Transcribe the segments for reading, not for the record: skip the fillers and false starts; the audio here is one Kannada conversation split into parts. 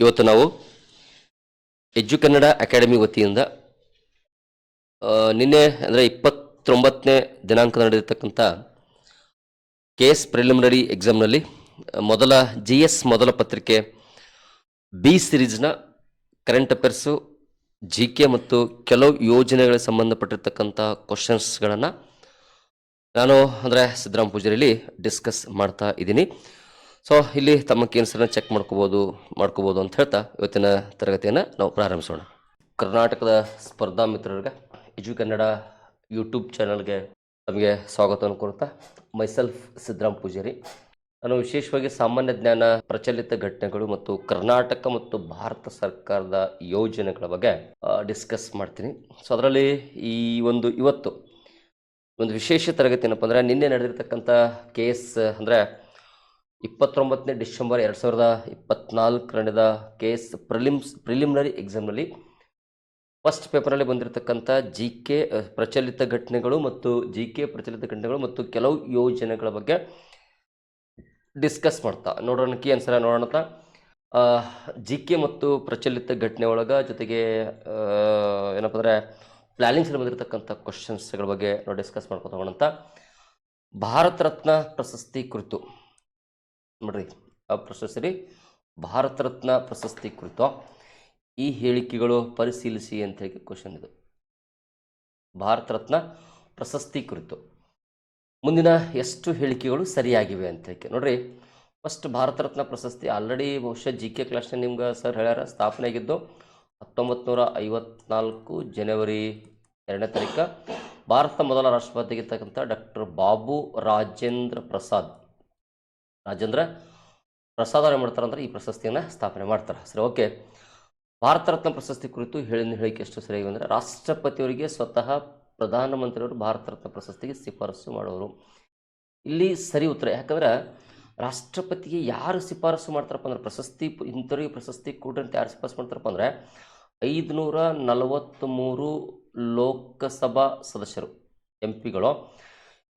ಇವತ್ತು ನಾವು ಎಜ್ಜು ಕನ್ನಡ ಅಕಾಡೆಮಿ ವತಿಯಿಂದ ನಿನ್ನೆ ಅಂದರೆ 29ನೇ ದಿನಾಂಕ ನಡೆದಿರ್ತಕ್ಕಂಥ KS ಪ್ರಿಲಿಮಿನರಿ ಎಕ್ಸಾಮ್ನಲ್ಲಿ ಮೊದಲ GS ಮೊದಲ ಪತ್ರಿಕೆ ಬಿ ಸಿರೀಸ್ನ ಕರೆಂಟ್ ಅಫೇರ್ಸು GK ಮತ್ತು ಕೆಲವು ಯೋಜನೆಗಳಿಗೆ ಸಂಬಂಧಪಟ್ಟಿರ್ತಕ್ಕಂಥ ಕ್ವಶನ್ಸ್ಗಳನ್ನು ನಾನು ಅಂದರೆ ಸಿದ್ದರಾಮ ಪೂಜಾರಿಲಿ ಡಿಸ್ಕಸ್ ಮಾಡ್ತಾ ಇದ್ದೀನಿ. ಸೊ ಇಲ್ಲಿ ತಮ್ಮ ಕೇನ್ಸರನ್ನು ಚೆಕ್ ಮಾಡ್ಕೋಬೋದು ಅಂತ ಹೇಳ್ತಾ ಇವತ್ತಿನ ತರಗತಿಯನ್ನು ನಾವು ಪ್ರಾರಂಭಿಸೋಣ. ಕರ್ನಾಟಕದ ಸ್ಪರ್ಧಾ ಮಿತ್ರರಿಗೆ ಎಜು ಕನ್ನಡ ಯೂಟ್ಯೂಬ್ ಚಾನಲ್ಗೆ ತಮಗೆ ಸ್ವಾಗತವನ್ನು ಕೋರುತ್ತಾ ಮೈಸೆಲ್ಫ್ ಸಿದ್ದರಾಮ ಪೂಜಾರಿ. ನಾನು ವಿಶೇಷವಾಗಿ ಸಾಮಾನ್ಯ ಜ್ಞಾನ, ಪ್ರಚಲಿತ ಘಟನೆಗಳು ಮತ್ತು ಕರ್ನಾಟಕ ಮತ್ತು ಭಾರತ ಸರ್ಕಾರದ ಯೋಜನೆಗಳ ಬಗ್ಗೆ ಡಿಸ್ಕಸ್ ಮಾಡ್ತೀನಿ. ಸೊ ಅದರಲ್ಲಿ ಇವತ್ತು ಒಂದು ವಿಶೇಷ ತರಗತಿ ಏನಪ್ಪ ಅಂದರೆ ನಿನ್ನೆ ನಡೆದಿರ್ತಕ್ಕಂಥ KS ಅಂದರೆ 29ನೇ ಡಿಸೆಂಬರ್ 2024 ನಡೆದ KS ಪ್ರಿಲಿಮಿನರಿ ಎಕ್ಸಾಮ್ನಲ್ಲಿ ಫಸ್ಟ್ ಪೇಪರಲ್ಲಿ ಬಂದಿರತಕ್ಕಂಥ GK ಪ್ರಚಲಿತ ಘಟನೆಗಳು ಮತ್ತು ಕೆಲವು ಯೋಜನೆಗಳ ಬಗ್ಗೆ ಡಿಸ್ಕಸ್ ಮಾಡ್ತಾ ನೋಡೋಣ. ಕೀ ಆನ್ಸರ್ ನೋಡೋಣ. GK ಮತ್ತು ಪ್ರಚಲಿತ ಘಟನೆ ಒಳಗೆ ಜೊತೆಗೆ ಏನಪ್ಪ ಅಂದರೆ ಪ್ಲಾನಿಂಗ್ಸಲ್ಲಿ ಬಂದಿರತಕ್ಕಂಥ ಕ್ವಶನ್ಸ್ಗಳ ಬಗ್ಗೆ ನಾವು ಡಿಸ್ಕಸ್ ಮಾಡ್ಕೊತ ಹೋಗೋಣಂತ. ಭಾರತ ರತ್ನ ಪ್ರಶಸ್ತಿ ಕುರಿತು ನೋಡ್ರಿ, ಆ ಪ್ರಶಸ್ತಿ ಭಾರತ ರತ್ನ ಪ್ರಶಸ್ತಿ ಕುರಿತು ಈ ಹೇಳಿಕೆಗಳು ಪರಿಶೀಲಿಸಿ ಅಂತ ಹೇಳಿ ಕ್ವಶನ್ ಇದು. ಭಾರತ ರತ್ನ ಪ್ರಶಸ್ತಿ ಕುರಿತು ಮುಂದಿನ ಎಷ್ಟು ಹೇಳಿಕೆಗಳು ಸರಿಯಾಗಿವೆ ಅಂತ ಹೇಳಿ ನೋಡ್ರಿ. ಫಸ್ಟ್ ಭಾರತ ರತ್ನ ಪ್ರಶಸ್ತಿ ಆಲ್ರೆಡಿ ಬಹುಶಃ GK ಕ್ಲಾಸ್ನ ನಿಮ್ಗೆ ಸರ್ ಹೇಳ್ಯಾರ, ಸ್ಥಾಪನೆ ಆಗಿದ್ದು 1954 ಜನವರಿ 2ನೇ ತಾರೀಕು. ಭಾರತ ಮೊದಲ ರಾಷ್ಟ್ರಪತಿ ಆಗಿರ್ತಕ್ಕಂಥ ಡಾಕ್ಟರ್ ಬಾಬು ರಾಜೇಂದ್ರ ಪ್ರಸಾದ್ ಏನು ಮಾಡ್ತಾರೆ ಅಂದರೆ ಈ ಪ್ರಶಸ್ತಿಯನ್ನು ಸ್ಥಾಪನೆ ಮಾಡ್ತಾರೆ. ಸರಿ, ಓಕೆ. ಭಾರತ ರತ್ನ ಪ್ರಶಸ್ತಿ ಕುರಿತು ಹೇಳಿಕೆ ಎಷ್ಟು ಸರಿಯಾಗಿ ಅಂದರೆ ರಾಷ್ಟ್ರಪತಿಯವರಿಗೆ ಸ್ವತಃ ಪ್ರಧಾನಮಂತ್ರಿಯವರು ಭಾರತ ರತ್ನ ಪ್ರಶಸ್ತಿಗೆ ಶಿಫಾರಸು ಮಾಡೋರು. ಇಲ್ಲಿ ಸರಿ ಉತ್ತರ. ಯಾಕಂದ್ರೆ ರಾಷ್ಟ್ರಪತಿಗೆ ಯಾರು ಶಿಫಾರಸು ಮಾಡ್ತಾರಪ್ಪ ಅಂದ್ರೆ ಇಂಥವ್ರಿಗೆ ಪ್ರಶಸ್ತಿ ಕೊಡ್ರಿ ಅಂತ ಯಾರು ಶಿಫಾರಸು ಮಾಡ್ತಾರಪ್ಪ ಅಂದರೆ 543 ಲೋಕಸಭಾ ಸದಸ್ಯರು MP-ಗಳು,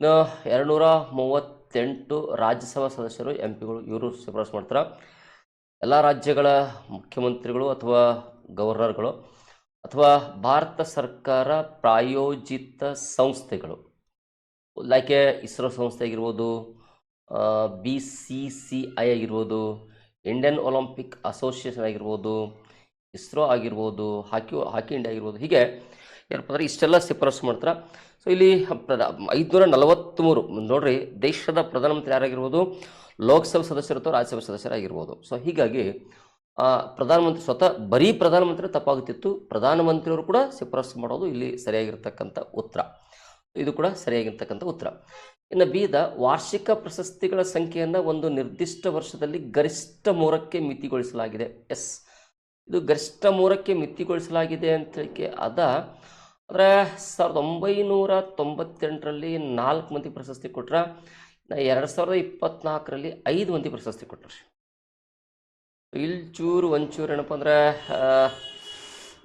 238 ರಾಜ್ಯಸಭಾ ಸದಸ್ಯರು MP-ಗಳು, ಇವರು ಶಿಫಾರಸು ಮಾಡ್ತಾರೆ. ಎಲ್ಲ ರಾಜ್ಯಗಳ ಮುಖ್ಯಮಂತ್ರಿಗಳು ಅಥವಾ ಗವರ್ನರ್ಗಳು ಅಥವಾ ಭಾರತ ಸರ್ಕಾರ ಪ್ರಾಯೋಜಿತ ಸಂಸ್ಥೆಗಳು ಲೈಕ್ ಇಸ್ರೋ ಸಂಸ್ಥೆ ಆಗಿರ್ಬೋದು, BCCI ಆಗಿರ್ಬೋದು, ಇಂಡಿಯನ್ ಒಲಿಂಪಿಕ್ ಅಸೋಸಿಯೇಷನ್ ಆಗಿರ್ಬೋದು, ಇಸ್ರೋ ಆಗಿರ್ಬೋದು, ಹಾಕಿ ಇಂಡಿಯಾ ಆಗಿರ್ಬೋದು, ಹೀಗೆ ಏನಪ್ಪ ಅಂದರೆ ಇಷ್ಟೆಲ್ಲ ಶಿಫಾರಸು ಮಾಡ್ತಾರೆ. ಸೊ ಇಲ್ಲಿ 543 ನೋಡ್ರಿ, ದೇಶದ ಪ್ರಧಾನಮಂತ್ರಿ ಯಾರಾಗಿರ್ಬೋದು, ಲೋಕಸಭಾ ಸದಸ್ಯರು ಅಥವಾ ರಾಜ್ಯಸಭಾ ಸದಸ್ಯರಾಗಿರ್ಬೋದು. ಸೊ ಹೀಗಾಗಿ ಪ್ರಧಾನಮಂತ್ರಿ ಬರೀ ಪ್ರಧಾನಮಂತ್ರಿ ತಪ್ಪಾಗುತ್ತಿತ್ತು, ಪ್ರಧಾನಮಂತ್ರಿಯವರು ಕೂಡ ಶಿಫಾರಸು ಮಾಡೋದು ಇಲ್ಲಿ ಸರಿಯಾಗಿರ್ತಕ್ಕಂಥ ಉತ್ತರ. ಇದು ಕೂಡ ಸರಿಯಾಗಿರ್ತಕ್ಕಂಥ ಉತ್ತರ. ಇನ್ನು ಬೀದ ವಾರ್ಷಿಕ ಪ್ರಶಸ್ತಿಗಳ ಸಂಖ್ಯೆಯನ್ನು ಒಂದು ನಿರ್ದಿಷ್ಟ ವರ್ಷದಲ್ಲಿ ಗರಿಷ್ಠ 3ಕ್ಕೆ ಮಿತಿಗೊಳಿಸಲಾಗಿದೆ. ಇದು ಗರಿಷ್ಠ 3ಕ್ಕೆ ಮಿತಿಗೊಳಿಸಲಾಗಿದೆ ಅಂತ ಹೇಳಿಕೆ ಅಂದರೆ 1998ರಲ್ಲಿ 4 ಮಂದಿ ಪ್ರಶಸ್ತಿ ಕೊಟ್ರ, 2024ರಲ್ಲಿ 5 ಮಂದಿ ಪ್ರಶಸ್ತಿ ಕೊಟ್ಟರು. ಒಂಚೂರು ಏನಪ್ಪ ಅಂದರೆ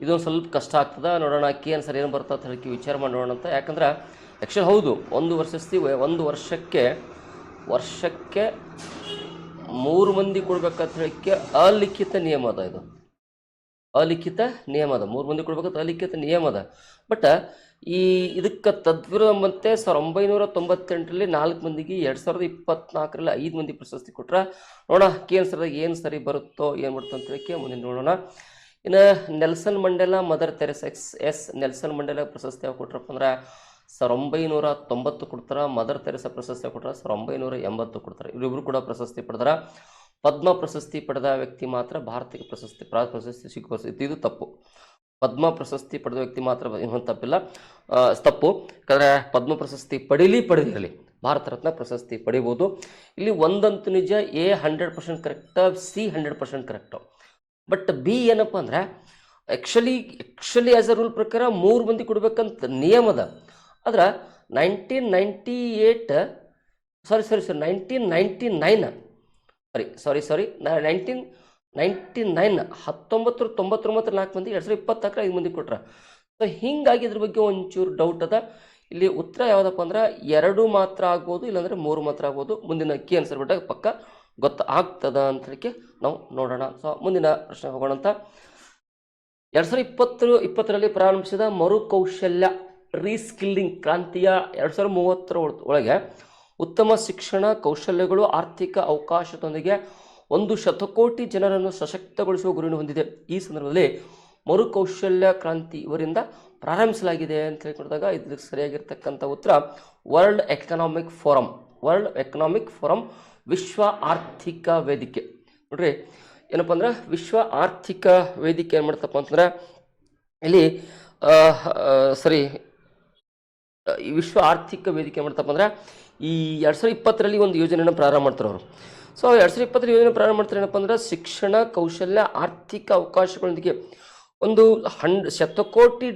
ಇದೊಂದು ಸ್ವಲ್ಪ ಕಷ್ಟ ಆಗ್ತದೆ. ನೋಡೋಣ ಕೀ ಆನ್ಸರ್ ಏನು ಬರ್ತದೆ ಅಂತ ಹೇಳಿ ವಿಚಾರ ಮಾಡಿ ನೋಡೋಣ ಅಂತ. ಯಾಕಂದ್ರೆ ಆ್ಯಕ್ಚುಲಿ ಹೌದು, ಒಂದು ವರ್ಷಕ್ಕೆ 3 ಮಂದಿ ಕೊಡ್ಬೇಕಂತ ಹೇಳಿಕೆ ಅಲಿಖಿತ ನಿಯಮ ಅದ. ಇದು ಅಲಿಖಿತ ನಿಯಮ ಅದ, 3 ಮಂದಿ ಕೊಡ್ಬೇಕಂತ ಅಲಿಖಿತ ನಿಯಮ ಅದ. ಬಟ್ ಇದಕ್ಕೆ ತದ್ವಿರುದ್ಧಂತೆ 1998ರಲ್ಲಿ 4 ಮಂದಿಗೆ, 2024ರಲ್ಲಿ 5 ಮಂದಿ ಪ್ರಶಸ್ತಿ ಕೊಟ್ರ. ನೋಡೋಣ ಕೀ ಆನ್ಸರ್ದಾಗ ಏನು ಸರಿ ಬರುತ್ತೋ ಏನು ಬರುತ್ತೋ ಅಂತ ಹೇಳಿ ಮುಂದೆ ನೋಡೋಣ. ಇನ್ನು Nelson Mandela, mother Theresa, Nelson Mandela ಪ್ರಶಸ್ತಿ ಯಾವಾಗ ಕೊಟ್ರಪ್ಪ ಅಂದ್ರೆ 1990 ಕೊಡ್ತಾರೆ. ಮದರ್ ತೆರೆಸಾ ಪ್ರಶಸ್ತಿ ಕೊಟ್ಟಾರ 1980 ಕೊಡ್ತಾರೆ. ಇವರಿಬ್ಬರು ಕೂಡ ಪ್ರಶಸ್ತಿ ಪಡೆದಾರ. ಪದ್ಮ ಪ್ರಶಸ್ತಿ ಪಡೆದ ವ್ಯಕ್ತಿ ಮಾತ್ರ ಭಾರತೀಯ ಪ್ರಶಸ್ತಿ ಸಿಕ್ಕ ಇದು ತಪ್ಪು. ಪದ್ಮ ಪ್ರಶಸ್ತಿ ಪಡೆದ ವ್ಯಕ್ತಿ ಮಾತ್ರ ಇನ್ನೊಂದು ತಪ್ಪಿಲ್ಲ, ತಪ್ಪು. ಯಾಕಂದರೆ ಪದ್ಮ ಪ್ರಶಸ್ತಿ ಪಡೆದಿರಲಿ ಭಾರತ ರತ್ನ ಪ್ರಶಸ್ತಿ ಪಡಿಬೋದು. ಇಲ್ಲಿ ಒಂದಂತೂ ನಿಜ, A 100% correct, C 100% correct. But B ಏನಪ್ಪ ಅಂದರೆ ಆ್ಯಕ್ಚುಲಿ ಆ್ಯಸ್ ಅ ರೂಲ್ ಪ್ರಕಾರ 3 ಮಂದಿ ಕೊಡ್ಬೇಕಂತ ನಿಯಮದ. ಆದ್ರೆ 1999 1999 4 ಮಂದಿ, 2024 5 ಮಂದಿ ಕೊಟ್ರ. ಸೊ ಹೀಗಾಗಿ ಇದ್ರ ಬಗ್ಗೆ ಒಂಚೂರು ಡೌಟ್ ಅದ. ಇಲ್ಲಿ ಉತ್ತರ ಯಾವುದಪ್ಪ ಅಂದ್ರೆ 2 ಮಾತ್ರ ಆಗ್ಬೋದು, ಇಲ್ಲಾಂದರೆ 3 ಮಾತ್ರ ಆಗ್ಬೋದು. ಮುಂದಿನ ಕೀ ಆನ್ಸರ್ ಬಿಟ್ಟಾಗ ಪಕ್ಕ ಗೊತ್ತಾಗ್ತದ ಅಂತ ಹೇಳಿಕೆ ನಾವು ನೋಡೋಣ. ಸೊ ಮುಂದಿನ ಪ್ರಶ್ನೆ ಹೋಗೋಣ ಅಂತ. 2020 ಪ್ರಾರಂಭಿಸಿದ ಮರುಕೌಶಲ್ಯ ರೀಸ್ಕಿಲ್ಲಿಂಗ್ ಕ್ರಾಂತಿಯ 2030 ಒಳಗೆ ಉತ್ತಮ ಶಿಕ್ಷಣ, ಕೌಶಲ್ಯಗಳು, ಆರ್ಥಿಕ ಅವಕಾಶದೊಂದಿಗೆ 1 ಶತಕೋಟಿ ಜನರನ್ನು ಸಶಕ್ತಗೊಳಿಸುವ ಗುರಿಯನ್ನು ಹೊಂದಿದೆ. ಈ ಸಂದರ್ಭದಲ್ಲಿ ಮರುಕೌಶಲ್ಯ ಕ್ರಾಂತಿ ಇವರಿಂದ ಪ್ರಾರಂಭಿಸಲಾಗಿದೆ ಅಂತ ಹೇಳಿಕೊಂಡಾಗ ಇದಕ್ಕೆ ಸರಿಯಾಗಿರ್ತಕ್ಕಂಥ ಉತ್ತರ ವರ್ಲ್ಡ್ ಎಕನಾಮಿಕ್ ಫೋರಂ, ವಿಶ್ವ ಆರ್ಥಿಕ ವೇದಿಕೆ. ನೋಡ್ರಿ ಏನಪ್ಪ ಅಂದ್ರೆ ವಿಶ್ವ ಆರ್ಥಿಕ ವೇದಿಕೆ ಏನು ಮಾಡ್ತಪ್ಪ ಅಂತಂದ್ರೆ ಇಲ್ಲಿ ಈ ವಿಶ್ವ ಆರ್ಥಿಕ ವೇದಿಕೆ ಏನು ಮಾಡ್ತಪ್ಪ ಅಂದ್ರೆ ಈ 2020 ಒಂದು ಯೋಜನೆಯನ್ನು ಪ್ರಾರಂಭ ಮಾಡ್ತಾರೆ ಅವರು. ಸೊ 2020 ಯೋಜನೆ ಪ್ರಾರಂಭ ಮಾಡ್ತಾರೆ ಏನಪ್ಪ ಅಂದ್ರೆ ಶಿಕ್ಷಣ, ಕೌಶಲ್ಯ, ಆರ್ಥಿಕ ಅವಕಾಶಗಳೊಂದಿಗೆ ಒಂದು ಶತಕೋಟಿ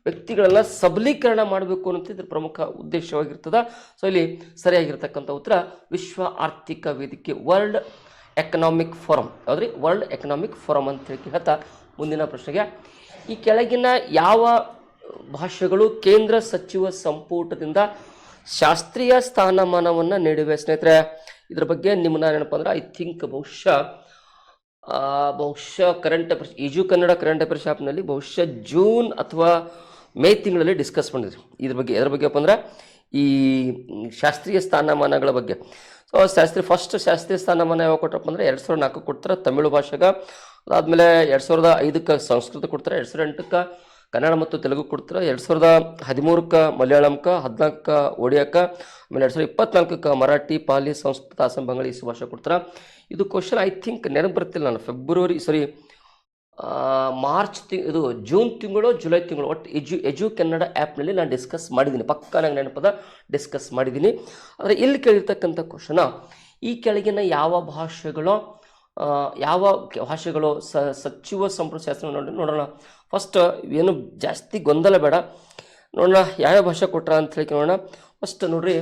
ವ್ಯಕ್ತಿಗಳನ್ನ ಸಬಲೀಕರಣ ಮಾಡಬೇಕು ಅನ್ನೋದು ಇದ್ರ ಪ್ರಮುಖ ಉದ್ದೇಶವಾಗಿರ್ತದ. ಸೊ ಇಲ್ಲಿ ಸರಿಯಾಗಿರ್ತಕ್ಕಂಥ ಉತ್ತರ ವಿಶ್ವ ಆರ್ಥಿಕ ವೇದಿಕೆ, ವರ್ಲ್ಡ್ ಎಕನಾಮಿಕ್ ಫೋರಂ. ಯಾವ್ದ್ರಿ? ವರ್ಲ್ಡ್ ಎಕನಾಮಿಕ್ ಫೋರಂ ಅಂತ ಹೇಳಿ ಹೇಳ್ತಾ ಮುಂದಿನ ಪ್ರಶ್ನೆಗೆ, ಈ ಕೆಳಗಿನ ಯಾವ ಭಾಷೆಗಳು ಕೇಂದ್ರ ಸಚಿವ ಸಂಪುಟದಿಂದ ಶಾಸ್ತ್ರೀಯ ಸ್ಥಾನಮಾನವನ್ನು ನೀಡಿವೆ? ಸ್ನೇಹಿತರೆ, ಇದ್ರ ಬಗ್ಗೆ ನಿಮ್ಮನ್ನ ಏನಪ್ಪ ಅಂದ್ರೆ ಐ ಥಿಂಕ್ ಬಹುಶಃ ಕರೆಂಟ್ ಅಫೇರ್ಸ್, ಈಜು ಕನ್ನಡ ಕರೆಂಟ್ ಅಫೇರ್ಸ್ ಆ್ಯಪ್ನಲ್ಲಿ ಬಹುಶಃ ಜೂನ್ ಅಥವಾ ಮೇ ತಿಂಗಳಲ್ಲಿ ಡಿಸ್ಕಸ್ ಮಾಡಿದ್ರಿ ಇದ್ರ ಬಗ್ಗೆ. ಎದ್ರ ಬಗ್ಗೆಪ್ಪ ಅಂದ್ರೆ ಈ ಶಾಸ್ತ್ರೀಯ ಸ್ಥಾನಮಾನಗಳ ಬಗ್ಗೆ. ಸೊ ಶಾಸ್ತ್ರೀಯ ಸ್ಥಾನಮಾನ ಯಾವಾಗ ಕೊಟ್ಟರಪ್ಪ ಅಂದ್ರೆ 2004 ಕೊಡ್ತಾರೆ ತಮಿಳು ಭಾಷೆಗೆ, ಅದಾದಮೇಲೆ 2005 ಸಂಸ್ಕೃತ ಕೊಡ್ತಾರೆ, 2008 ಕನ್ನಡ ಮತ್ತು ತೆಲುಗು ಕೊಡ್ತಾರೆ, 2013 ಮಲಯಾಳಂಕ, 2014 ಒಡಿಯಾಕ, ಆಮೇಲೆ 2024 ಮರಾಠಿ, ಪಾಲಿ, ಸಂಸ್ಕೃತ, ಅಸ್ಸಾಂ, ಬಂಗಾಳಿ ಇಷ್ಟು ಭಾಷೆ ಕೊಡ್ತಾರೆ. ಇದು ಕ್ವಶನ್ ಐ ಥಿಂಕ್ ನೆನಪು ಬರ್ತಿಲ್ಲ ನಾನು, ಜೂನ್ ತಿಂಗಳು ಜುಲೈ ತಿಂಗಳು ಒಟ್ಟು ಎಜು ಕನ್ನಡ ಆ್ಯಪ್ನಲ್ಲಿ ನಾನು ಡಿಸ್ಕಸ್ ಮಾಡಿದ್ದೀನಿ, ಪಕ್ಕ ನಂಗೆ ನೆನಪದ ಡಿಸ್ಕಸ್ ಮಾಡಿದ್ದೀನಿ. ಆದರೆ ಇಲ್ಲಿ ಕೇಳಿರ್ತಕ್ಕಂಥ ಕ್ವಶನ, ಈ ಕೆಳಗಿನ ಯಾವ ಭಾಷೆಗಳು ಸಚಿವ ಸಂಪುಟ ಶಾಸ್ತ್ರ ನೋಡೋಣ. ಫಸ್ಟ್ ಏನು ಜಾಸ್ತಿ ಗೊಂದಲ ಬೇಡ, ನೋಡೋಣ ಯಾವ ಭಾಷೆ ಕೊಟ್ರ ಅಂತ ಹೇಳಿ ನೋಡೋಣ. ಫಸ್ಟ್ ನೋಡ್ರಿ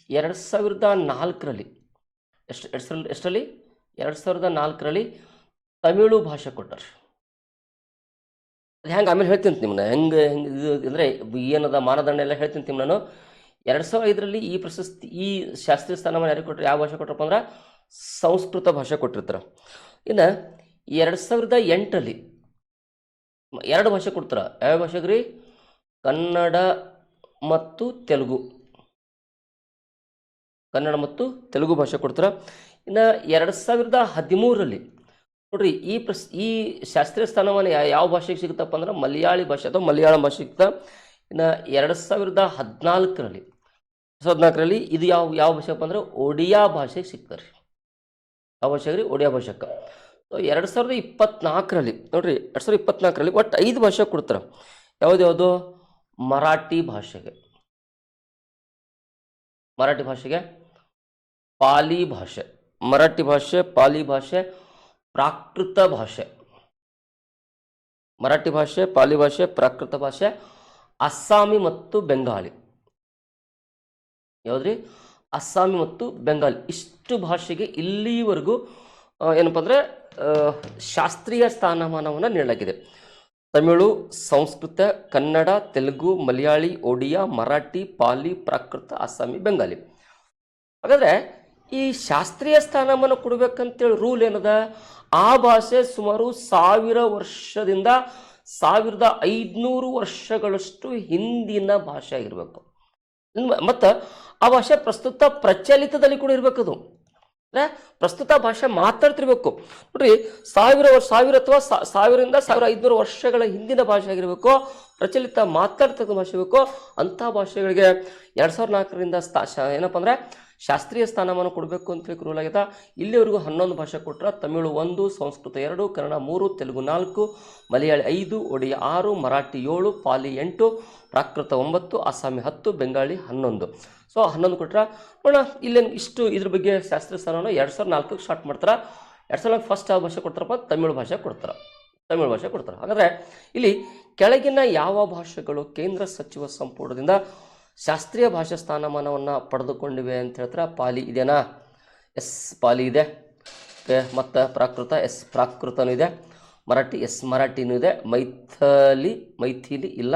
2004ರಲ್ಲಿ ಎಷ್ಟರಲ್ಲಿ 2004ರಲ್ಲಿ ತಮಿಳು ಭಾಷೆ ಕೊಟ್ಟರು. ಅದು ಹೆಂಗೆ ಆಮೇಲೆ ಹೇಳ್ತೀನಿ ನಿಮ್ಮನ್ನ, ಹೆಂಗೆ ಇದು ಅಂದರೆ ಏನದ ಮಾನದಂಡ ಎಲ್ಲ ಹೇಳ್ತೀನಿ ನಾನು. 2005ರಲ್ಲಿ ಈ ಶಾಸ್ತ್ರೀಯ ಸ್ಥಾನಮಾನ ಯಾರಿಗೆ ಕೊಟ್ಟರು, ಯಾವ ಭಾಷೆ ಕೊಟ್ಟರಪ್ಪ ಅಂದ್ರೆ ಸಂಸ್ಕೃತ ಭಾಷೆ ಕೊಟ್ಟಿರ್ತಾರೆ. ಇನ್ನು 2008ರಲ್ಲಿ 2 ಭಾಷೆ ಕೊಡ್ತಾರೆ. ಯಾವ ಭಾಷೆಗೆ ರೀ? ಕನ್ನಡ ಮತ್ತು ತೆಲುಗು ಭಾಷೆ ಕೊಡ್ತಾರೆ. ಇನ್ನು 2013ರಲ್ಲಿ ನೋಡ್ರಿ ಈ ಶಾಸ್ತ್ರೀಯ ಸ್ಥಾನಮಾನ ಯಾವ ಭಾಷೆಗೆ ಸಿಗುತ್ತಪ್ಪ ಅಂದ್ರೆ ಮಲಯಾಳಿ ಭಾಷೆ ಅಥವಾ ಮಲಯಾಳಂ ಭಾಷೆ ಸಿಗುತ್ತೆ. ಇನ್ನು 2014ರಲ್ಲಿ ಇದು ಯಾವ ಭಾಷೆಪ್ಪ ಅಂದ್ರೆ ಒಡಿಯಾ ಭಾಷೆಗೆ ಸಿಗ್ತಾರೆ. ಯಾವ ಭಾಷೆಗೆ ರೀ? ಒಡಿಯಾ ಭಾಷೆಗೆ. ಸೊ 2024ರಲ್ಲಿ ನೋಡ್ರಿ 2024ರಲ್ಲಿ ಒಟ್ಟು 5 ಭಾಷೆ ಕೊಡ್ತಾರೆ. ಯಾವುದು? ಮರಾಠಿ ಭಾಷೆಗೆ, ಪಾಲಿ ಭಾಷೆ, ಪಾಲಿ ಭಾಷೆ, ಪ್ರಾಕೃತ ಭಾಷೆ, ಅಸ್ಸಾಮಿ ಮತ್ತು ಬೆಂಗಾಲಿ. ಯಾವ್ದ್ರಿ? ಅಸ್ಸಾಮಿ ಮತ್ತು ಬೆಂಗಾಲಿ. ಇಷ್ಟು ಭಾಷೆಗೆ ಇಲ್ಲಿವರೆಗೂ ಏನಪ್ಪ ಅಂದರೆ ಶಾಸ್ತ್ರೀಯ ಸ್ಥಾನಮಾನವನ್ನು ನೀಡಲಾಗಿದೆ. ತಮಿಳು, ಸಂಸ್ಕೃತ, ಕನ್ನಡ, ತೆಲುಗು, ಮಲಯಾಳಿ, ಒಡಿಯಾ, ಮರಾಠಿ, ಪಾಲಿ, ಪ್ರಾಕೃತ, ಅಸ್ಸಾಮಿ, ಬೆಂಗಾಲಿ. ಹಾಗಾದರೆ ಈ ಶಾಸ್ತ್ರೀಯ ಸ್ಥಾನಮಾನ ಕೊಡಬೇಕಂತೇಳಿ ರೂಲ್ ಏನದ? ಆ ಭಾಷೆ ಸುಮಾರು 1000 ವರ್ಷದಿಂದ 1500 ವರ್ಷಗಳಷ್ಟು ಹಿಂದಿನ ಭಾಷೆ ಆಗಿರಬೇಕು. ಮತ್ತು ಆ ಭಾಷೆ ಪ್ರಸ್ತುತ ಪ್ರಚಲಿತದಲ್ಲಿ ಕೂಡ ಇರಬೇಕದು. ಅಂದರೆ ಪ್ರಸ್ತುತ ಭಾಷೆ ಮಾತಾಡ್ತಿರ್ಬೇಕು. ನೋಡ್ರಿ 1000 ಅಥವಾ 1000ರಿಂದ 1500 ವರ್ಷಗಳ ಹಿಂದಿನ ಭಾಷೆ ಆಗಿರಬೇಕು, ಪ್ರಚಲಿತ ಮಾತಾಡ್ತಕ್ಕಂಥ ಭಾಷೆ ಬೇಕು. ಅಂಥ ಭಾಷೆಗಳಿಗೆ 2004ರಿಂದ ಏನಪ್ಪ ಅಂದರೆ ಶಾಸ್ತ್ರೀಯ ಸ್ಥಾನಮಾನ ಕೊಡಬೇಕು ಅಂತೇಳಿ ರೂಲ್ ಆಗಿದೆ. ಇಲ್ಲಿವರೆಗೂ 11 ಭಾಷೆ ಕೊಟ್ಟರೆ ತಮಿಳು 1, ಸಂಸ್ಕೃತ 2, ಕನ್ನಡ 3, ತೆಲುಗು 4, ಮಲಯಾಳಿ 5, ಒಡಿಯಾ 6, ಮರಾಠಿ 7, ಪಾಲಿ 8, ಪ್ರಾಕೃತ 9, ಅಸ್ಸಾಮಿ 10, ಬೆಂಗಾಳಿ 11. ಸೊ 11 ಕೊಟ್ರೆ ನೋಡೋಣ ಇಲ್ಲೇನು ಇಷ್ಟು ಇದ್ರ ಬಗ್ಗೆ ಶಾಸ್ತ್ರೀಯ ಸ್ಥಾನವನ್ನು 2004ಕ್ಕೆ ಸ್ಟಾರ್ಟ್ ಮಾಡ್ತಾರೆ. 2004 ಫಸ್ಟ್ ಯಾವ ಭಾಷೆ ಕೊಡ್ತಾರಪ್ಪ? ತಮಿಳು ಭಾಷೆ ಕೊಡ್ತಾರೆ. ಹಾಗಾದರೆ ಇಲ್ಲಿ ಕೆಳಗಿನ ಯಾವ ಭಾಷೆಗಳು ಕೇಂದ್ರ ಸಚಿವ ಸಂಪುಟದಿಂದ ಶಾಸ್ತ್ರೀಯ ಭಾಷಾ ಸ್ಥಾನಮಾನವನ್ನು ಪಡೆದುಕೊಂಡಿವೆ ಅಂತ ಹೇಳ್ತಾರೆ? ಪಾಲಿ ಇದೆನಾ? ಎಸ್, ಪಾಲಿ ಇದೆ. ಮತ್ತು ಪ್ರಾಕೃತ, ಎಸ್, ಪ್ರಾಕೃತನೂ ಇದೆ. ಮರಾಠಿ, ಎಸ್, ಮರಾಠಿನೂ ಇದೆ. ಮೈಥಿಲಿ ಇಲ್ಲ.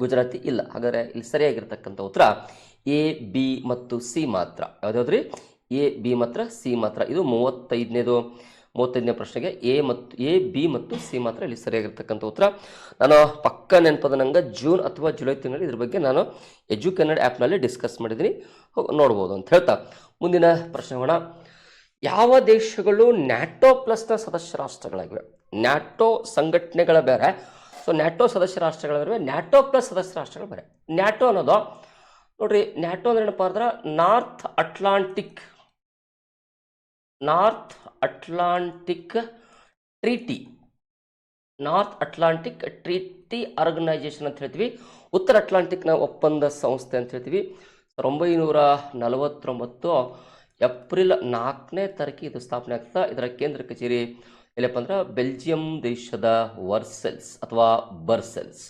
ಗುಜರಾತಿ ಇಲ್ಲ. ಹಾಗಾದರೆ ಇಲ್ಲಿ ಸರಿಯಾಗಿರ್ತಕ್ಕಂಥ ಉತ್ತರ ಎ, ಬಿ ಮತ್ತು ಸಿ ಮಾತ್ರ. ಯಾವುದ್ರಿ? ಎ ಬಿ ಮಾತ್ರ ಸಿ ಮಾತ್ರ. ಇದು 35ನೇ ಪ್ರಶ್ನೆಗೆ ಎ ಬಿ ಮತ್ತು ಸಿ ಮಾತ್ರ ಇಲ್ಲಿ ಸರಿಯಾಗಿರ್ತಕ್ಕಂಥ ಉತ್ತರ. ನಾನು ಪಕ್ಕ ನೆನಪದ ನಂಗೆ ಜೂನ್ ಅಥವಾ ಜುಲೈ ತಿಂಗಳಲ್ಲಿ ಇದ್ರ ಬಗ್ಗೆ ನಾನು ಎಜುಕನ್ನಡ ಆ್ಯಪ್ನಲ್ಲಿ ಡಿಸ್ಕಸ್ ಮಾಡಿದ್ದೀನಿ, ನೋಡ್ಬೋದು ಅಂತ ಹೇಳ್ತಾ ಮುಂದಿನ ಪ್ರಶ್ನೆ ಹೋಗೋಣ. ಯಾವ ದೇಶಗಳು ನ್ಯಾಟೋ ಪ್ಲಸ್ನ ಸದಸ್ಯ ರಾಷ್ಟ್ರಗಳಾಗಿವೆ? ನ್ಯಾಟೋ ಸಂಘಟನೆಗಳ ಬೇರೆ, ಸೊ ನ್ಯಾಟೋ ಸದಸ್ಯ ರಾಷ್ಟ್ರಗಳ ಬೇರೆ, ನ್ಯಾಟೋ ಪ್ಲಸ್ ಸದಸ್ಯ ರಾಷ್ಟ್ರಗಳು ಬೇರೆ. ನ್ಯಾಟೋ ಅನ್ನೋದು ನೋಡ್ರಿ, ನ್ಯಾಟೋ ಅಂದ್ರೆ ಏನಪ್ಪ ಅಂದ್ರೆ North Atlantic treaty, North Atlantic treaty organization ಅಂತ ಹೇಳ್ತೀವಿ. ಉತ್ತರ ಅಟ್ಲಾಂಟಿಕ್ನ ಒಪ್ಪಂದ ಸಂಸ್ಥೆ ಅಂತ ಹೇಳ್ತೀವಿ. 1949 ಏಪ್ರಿಲ್ 4ನೇ ತಾರೀಕಿಗೆ ಇದು ಸ್ಥಾಪನೆ ಆಗ್ತದೆ. ಇದರ ಕೇಂದ್ರ ಕಚೇರಿ ಎಲ್ಲಪ್ಪ ಅಂದ್ರೆ ಬೆಲ್ಜಿಯಂ ದೇಶದ ವರ್ಸೆಲ್ಸ್ ಅಥವಾ ಬರ್ಸೆಲ್ಸ್.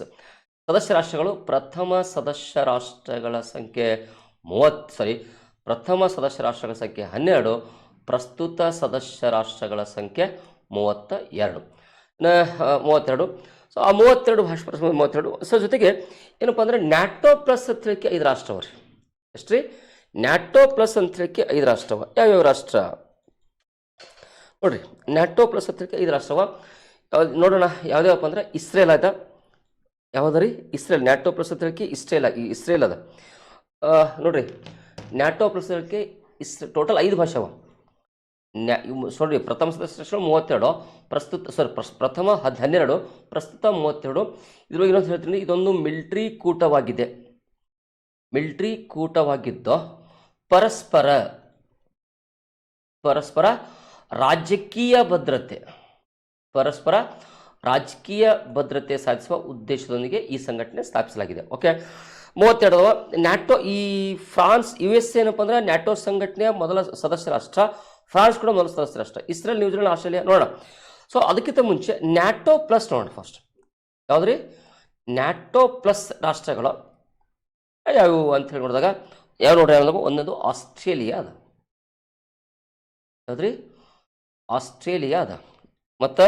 ಸದಸ್ಯ ರಾಷ್ಟ್ರಗಳು ಪ್ರಥಮ ಸದಸ್ಯ ರಾಷ್ಟ್ರಗಳ ಸಂಖ್ಯೆ 12, ಪ್ರಸ್ತುತ ಸದಸ್ಯ ರಾಷ್ಟ್ರಗಳ ಸಂಖ್ಯೆ 32. ಸೊ ಆ 32 ಭಾಷೆ 32. ಸೊ ಜೊತೆಗೆ ಏನಪ್ಪ ಅಂದರೆ ನ್ಯಾಟೋ ಪ್ಲಸ್ ಅಂತ ಹೇಳಕ್ಕೆ 5 ರಾಷ್ಟ್ರವ ರೀ. ಎಷ್ಟು ರೀ? ನ್ಯಾಟೋ ಪ್ಲಸ್ ಅಂತ ಹೇಳಕ್ಕೆ 5 ರಾಷ್ಟ್ರವ. ಯಾವ್ಯಾವ ರಾಷ್ಟ್ರ ನೋಡ್ರಿ? ನ್ಯಾಟೋ ಪ್ಲಸ್ ಅಂತ ಹೇಳಕ್ಕೆ 5 ರಾಷ್ಟ್ರವ ನೋಡೋಣ. ಯಾವ್ಯಾವಪ್ಪ ಅಂದ್ರೆ ಇಸ್ರೇಲ್ ಅದ. ಯಾವ್ದು ರೀ? ಇಸ್ರೇಲ್. ನ್ಯಾಟೋ ಪ್ಲಸ್ ಅಂತ ಹೇಳಕ್ಕೆ ಇಸ್ರೇಲ್ ಅದ ನೋಡ್ರಿ. ನ್ಯಾಟೋ ಪ್ಲಸ್ ಹೇಳಕ್ಕೆ ಟೋಟಲ್ 5 ಭಾಷೆವ. ನೋಡ್ರಿ, ಪ್ರಥಮ ಸದಸ್ಯ ರಾಷ್ಟ್ರಗಳು 32, ಪ್ರಥಮ 12, ಪ್ರಸ್ತುತ 32. ಇದ್ರೊಳಗೆ ಇನ್ನೊಂದು ಹೇಳ್ತೀನಿ, ಇದೊಂದು ಮಿಲಿಟರಿ ಕೂಟವಾಗಿದ್ದು ಪರಸ್ಪರ ರಾಜಕೀಯ ಭದ್ರತೆ ಸಾಧಿಸುವ ಉದ್ದೇಶದೊಂದಿಗೆ ಈ ಸಂಘಟನೆ ಸ್ಥಾಪಿಸಲಾಗಿದೆ. ಓಕೆ, 32. ನ್ಯಾಟೋ ಈ ಫ್ರಾನ್ಸ್ US ಏನಪ್ಪ ಅಂದ್ರೆ ನ್ಯಾಟೋ ಸಂಘಟನೆಯ ಮೊದಲ ಸದಸ್ಯ ರಾಷ್ಟ್ರ. ಫ್ರಾನ್ಸ್ ಕೂಡ ಮೊದಲ ಸದಸ್ಯ ರಾಷ್ಟ್ರ. ಇಸ್ರೇಲ್, ನ್ಯೂಜಿಲೆಂಡ್, ಆಸ್ಟ್ರೇಲಿಯಾ ನೋಡೋಣ. ಸೊ ಅದಕ್ಕಿಂತ ಮುಂಚೆ ನ್ಯಾಟೋ ಪ್ಲಸ್ ನೋಡೋಣ. ಫಸ್ಟ್ ಯಾವುದ್ರಿ? ನ್ಯಾಟೋ ಪ್ಲಸ್ ರಾಷ್ಟ್ರಗಳು ಯಾವುವು ಅಂತ ಹೇಳಿ ನೋಡಿದಾಗ ಯಾವ ನೋಡ್ರಿ? ಒಂದೊಂದು ಆಸ್ಟ್ರೇಲಿಯಾ ಅದ. ಯಾವ್ದ್ರಿ? ಆಸ್ಟ್ರೇಲಿಯಾ ಅದ. ಮತ್ತು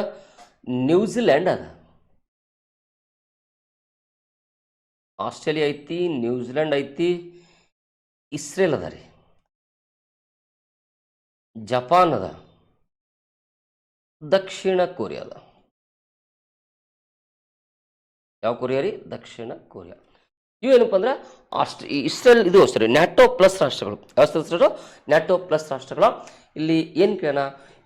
ನ್ಯೂಜಿಲೆಂಡ್ ಅದ. ಆಸ್ಟ್ರೇಲಿಯಾ ಐತಿ, ನ್ಯೂಜಿಲೆಂಡ್ ಐತಿ, ಇಸ್ರೇಲ್ ಅದ ರೀ, ಜಪಾನ್ ಅದ, ದಕ್ಷಿಣ ಕೊರಿಯಾ ಅದ. ಯಾವ ಕೊರಿಯಾ ರೀ? ದಕ್ಷಿಣ ಕೊರಿಯಾ. ಇವೇನಪ್ಪ ಅಂದ್ರೆ ಇಸ್ರೇಲ್ ಇದು ಅಷ್ಟೇ ನ್ಯಾಟೋ ಪ್ಲಸ್ ರಾಷ್ಟ್ರಗಳು. ಯಾವ ನ್ಯಾಟೋ ಪ್ಲಸ್ ರಾಷ್ಟ್ರಗಳು. ಇಲ್ಲಿ ಏನು ಕೇಳೋಣ?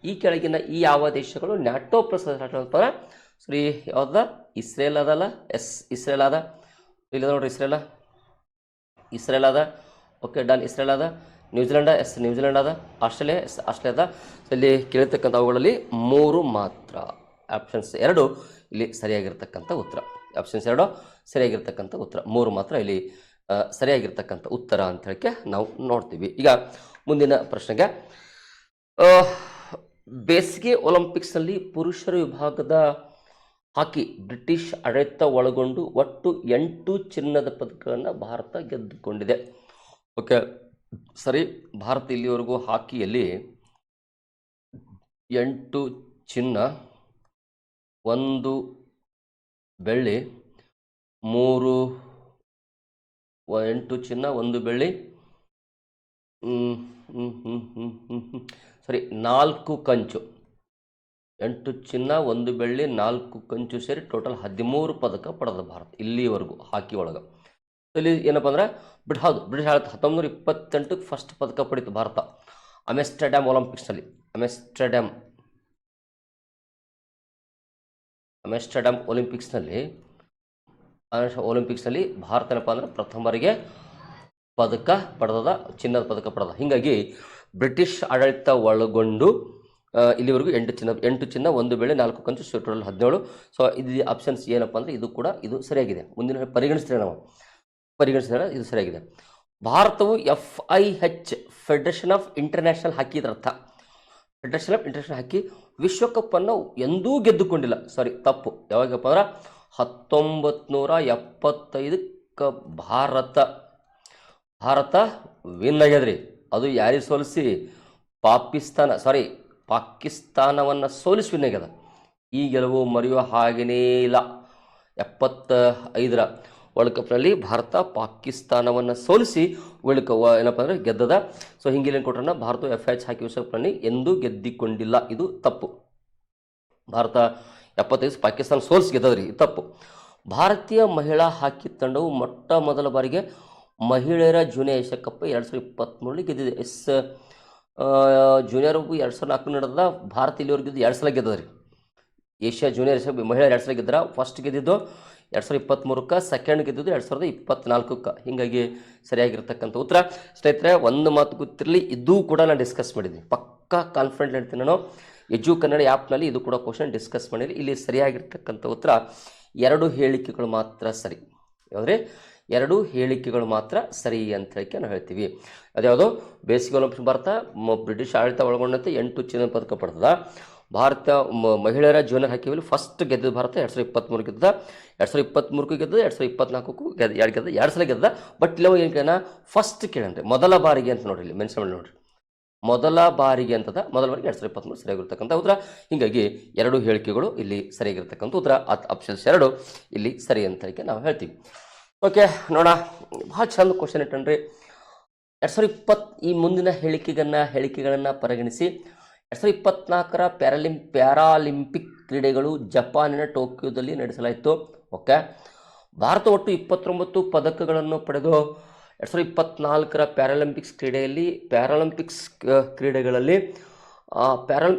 ಈ ಕೆಳಗಿನ ಈ ಯಾವ ದೇಶಗಳು ನ್ಯಾಟೋ ಪ್ಲಸ್ ರಾಷ್ಟ್ರಗಳು? ಸರಿ, ಯಾವ್ದ? ಇಸ್ರೇಲ್ ಅದಲ್ಲ? ಇಸ್ರೇಲ್ ಅದ. ಇಲ್ಲಿ ನೋಡ್ರಿ, ಇಸ್ರೇಲ್ ಅದ. Okay, done. ಇಸ್ರೇಲ್ ಅದ. ನ್ಯೂಜಿಲೆಂಡ್ ನ್ಯೂಜಿಲೆಂಡ್ ಅದ. ಆಸ್ಟ್ರೇಲಿಯಾ ಆಸ್ಟ್ರೇಲಿಯಾ ಅದ. ಸೊ ಇಲ್ಲಿ ಕೇಳಿರ್ತಕ್ಕಂಥ ಅವುಗಳಲ್ಲಿ 3 ಮಾತ್ರ. ಆಪ್ಷನ್ಸ್ 2 ಇಲ್ಲಿ ಸರಿಯಾಗಿರ್ತಕ್ಕಂಥ ಉತ್ತರ. ಆಪ್ಷನ್ಸ್ 2 ಸರಿಯಾಗಿರ್ತಕ್ಕಂಥ ಉತ್ತರ. 3 ಮಾತ್ರ ಇಲ್ಲಿ ಸರಿಯಾಗಿರ್ತಕ್ಕಂಥ ಉತ್ತರ ಅಂತ ಹೇಳಕ್ಕೆ ನಾವು ನೋಡ್ತೀವಿ. ಈಗ ಮುಂದಿನ ಪ್ರಶ್ನೆಗೆ, ಬೇಸಿಗೆ ಒಲಿಂಪಿಕ್ಸ್ನಲ್ಲಿ ಪುರುಷರ ವಿಭಾಗದ ಹಾಕಿ ಬ್ರಿಟಿಷ್ ಆಡಳಿತ ಒಳಗೊಂಡು ಒಟ್ಟು 8 ಚಿನ್ನದ ಪದಕಗಳನ್ನು ಭಾರತ ಗೆದ್ದುಕೊಂಡಿದೆ. ಓಕೆ, ಸರಿ. ಭಾರತ ಇಲ್ಲಿವರೆಗೂ ಹಾಕಿಯಲ್ಲಿ 8 ಚಿನ್ನ, 1 ಬೆಳ್ಳಿ, 8 ಚಿನ್ನ, 1 ಬೆಳ್ಳಿ, 4 ಕಂಚು. 8 ಚಿನ್ನ, 1 ಬೆಳ್ಳಿ, 4 ಕಂಚು ಸೇರಿ ಟೋಟಲ್ 13 ಪದಕ ಪಡೆದ ಭಾರತ ಇಲ್ಲಿವರೆಗೂ ಹಾಕಿ ಒಳಗೆ. ಇಲ್ಲಿ ಏನಪ್ಪ ಅಂದ್ರೆ ಬ್ರಿಟಿಷ್ ಆಡಳಿತ 1928 ಫಸ್ಟ್ ಪದಕ ಪಡೀತು ಭಾರತ ಅಮೆಸ್ಟರ್ಡ್ಯಾಮ್ ಒಲಿಂಪಿಕ್ಸ್ನಲ್ಲಿ. ಅಮೆಸ್ಟರ್ಡ್ಯಾಮ್ ಒಲಿಂಪಿಕ್ಸ್ನಲ್ಲಿ ಭಾರತ ಏನಪ್ಪ ಅಂದ್ರೆ ಪ್ರಥಮ ಬಾರಿಗೆ ಪದಕ ಪಡೆದ, ಚಿನ್ನದ ಪದಕ ಪಡೆದ. ಹೀಗಾಗಿ ಬ್ರಿಟಿಷ್ ಆಡಳಿತ ಒಳಗೊಂಡು ಇಲ್ಲಿವರೆಗೂ 8 ಚಿನ್ನ, 1 ಬೆಳ್ಳಿ, 4 ಕಂಚು, ಟೋಟಲ್ 17. ಸೊ ಇದು ಆಪ್ಷನ್ಸ್ ಏನಪ್ಪ ಅಂದರೆ ಇದು ಸರಿಯಾಗಿದೆ. ಮುಂದಿನ ಪರಿಗಣಿಸಿದ್ರೆ ಇದು ಸರಿಯಾಗಿದೆ. ಭಾರತವು FIH ಫೆಡರೇಷನ್ ಆಫ್ ಇಂಟರ್ನ್ಯಾಷನಲ್ ಹಾಕಿ, ಇದರ ಅರ್ಥ ಫೆಡರೇಷನ್ ಆಫ್ ಇಂಟರ್ನ್ಯಾಷನಲ್ ಹಾಕಿ ವಿಶ್ವಕಪ್ಪನ್ನು ಎಂದೂ ಗೆದ್ದುಕೊಂಡಿಲ್ಲ. ತಪ್ಪು. ಯಾವಾಗಪ್ಪ ಅಂದ್ರೆ 1975ಕ್ಕೆ ಭಾರತ ವಿನ್ ಆಗ್ಯದ್ರಿ. ಅದು ಯಾರಿಗೆ ಸೋಲಿಸಿ? ಪಾಕಿಸ್ತಾನವನ್ನು ಸೋಲಿಸಿ ವಿನ್ ಆಗ್ಯದ. ಈ ಗೆಲುವು ಮರೆಯುವ ಹಾಗೇನೇ ಇಲ್ಲ. 75ರ ವರ್ಲ್ಡ್ ಕಪ್ನಲ್ಲಿ ಭಾರತ ಪಾಕಿಸ್ತಾನವನ್ನು ಸೋಲಿಸಿ ವರ್ಲ್ಡ್ ಕಪ್ ಏನಪ್ಪ ಅಂದರೆ ಗೆದ್ದದ. ಸೊ ಹಿಂಗಿಲ್ಲಿ ಕೊಟ್ರನ್ನ ಭಾರತ FIH ಹಾಕಿ ವಿಶ್ವಕಪ್ನಲ್ಲಿ ಎಂದೂ ಗೆದ್ದಿಕೊಂಡಿಲ್ಲ, ಇದು ತಪ್ಪು. ಭಾರತ 75 ಪಾಕಿಸ್ತಾನ ಸೋಲಿಸಿ ಗೆದ್ದದ್ರಿ, ಇದು ತಪ್ಪು. ಭಾರತೀಯ ಮಹಿಳಾ ಹಾಕಿ ತಂಡವು ಮೊಟ್ಟ ಮೊದಲ ಬಾರಿಗೆ ಮಹಿಳೆಯರ ಜೂನಿಯರ್ ಏಷ್ಯಾ ಕಪ್ 2023 ಗೆದ್ದಿದೆ. ಜೂನಿಯರ್ 2004 ನಡೆದ, ಭಾರತ ಇಲ್ಲಿವರೆಗೆ 2 ಸಲ ಗೆದ್ದದ್ರಿ. ಏಷ್ಯಾ ಜೂನಿಯರ್ ಏಷ್ಯಾ ಮಹಿಳೆಯರು 2 ಸಲ ಗೆದ್ದರ. ಫಸ್ಟ್ ಗೆದ್ದಿದ್ದು 2023, ಸೆಕೆಂಡ್ ಗೆದ್ದಿದ್ದು 2024. ಹೀಗಾಗಿ ಸರಿಯಾಗಿರ್ತಕ್ಕಂಥ ಉತ್ತರ. ಸ್ನೇಹಿತರೆ, ಒಂದು ಮಾತು ಗೊತ್ತಿರಲಿ, ಇದೂ ಕೂಡ ನಾನು ಡಿಸ್ಕಸ್ ಮಾಡಿದ್ದೀನಿ, ಪಕ್ಕಾ ಕಾನ್ಫಿಡೆಂಟ್ ಹೇಳ್ತೀನಿ ನಾನು. ಎಜು ಕನ್ನಡ ಆ್ಯಪ್ನಲ್ಲಿ ಇದು ಕೂಡ ಕ್ವಶನ್ ಡಿಸ್ಕಸ್ ಮಾಡಿರಿ. ಇಲ್ಲಿ ಸರಿಯಾಗಿರ್ತಕ್ಕಂಥ ಉತ್ತರ 2 ಹೇಳಿಕೆಗಳು ಮಾತ್ರ ಸರಿ. ಯಾವುದೇ 2 ಹೇಳಿಕೆಗಳು ಮಾತ್ರ ಸರಿ ಅಂತ ಹೇಳಿ ನಾವು ಹೇಳ್ತೀವಿ. ಅದ್ಯಾವುದು, ಬೇಸಿಗೆ ಒಲಿಂಪಿಕ್ಸ್ ಭಾರತ ಬ್ರಿಟಿಷ್ ಆಡಳಿತ ಒಳಗೊಂಡಂತೆ 8 ಚಿನ್ನದ ಪದಕ ಪಡೆದ. ಭಾರತ ಮಹಿಳೆಯರ ಜೂನಿಯರ್ ಹಾಕಿಯಲ್ಲಿ ಫಸ್ಟ್ ಗೆದ್ದ ಭಾರತ 2023 ಗೆದ್ದ, 2023 ಗೆದ್ದ, 2024 ಗೆದ್ದ, 2 ಸಲ ಗೆದ್ದ. ಬಟ್ ಇಲ್ಲ ಏನು ಫಸ್ಟ್ ಕೇಳಂದ್ರೆ ಮೊದಲ ಬಾರಿಗೆ ಅಂತ ನೋಡ್ರಿ, ಇಲ್ಲಿ ಮೆನ್ಷನ್ ಮಾಡಿ ನೋಡ್ರಿ, ಮೊದಲ ಬಾರಿಗೆ ಅಂತದ. ಮೊದಲ ಬಾರಿಗೆ 2023 ಸರಿಯಾಗಿರ್ತಕ್ಕಂಥ ಉತ್ತರ. ಹೀಗಾಗಿ 2 ಹೇಳಿಕೆಗಳು ಇಲ್ಲಿ ಸರಿಯಾಗಿರ್ತಕ್ಕಂಥ ಉತ್ತರ. ಆಪ್ಷನ್ಸ್ 2 ಇಲ್ಲಿ ಸರಿ ಅಂತ ಹೇಳಿ ನಾವು ಹೇಳ್ತೀವಿ. ಓಕೆ, ನೋಡೋಣ. ಭಾಳ ಚಂದ ಕ್ವಶನ್ ಇಟ್ಟನ್ರಿ. 2020 ಈ ಮುಂದಿನ ಹೇಳಿಕೆಗಳನ್ನು ಪರಿಗಣಿಸಿ 2024 ಪ್ಯಾರಾಲಿಂಪಿಕ್ ಕ್ರೀಡೆಗಳು ಜಪಾನಿನ ಟೋಕಿಯೋದಲ್ಲಿ ನಡೆಸಲಾಯಿತು. ಓಕೆ, ಭಾರತ ಒಟ್ಟು 29 ಪದಕಗಳನ್ನು ಪಡೆದು 2024 ಪ್ಯಾರಾಲಿಂಪಿಕ್ಸ್ ಕ್ರೀಡೆಗಳಲ್ಲಿ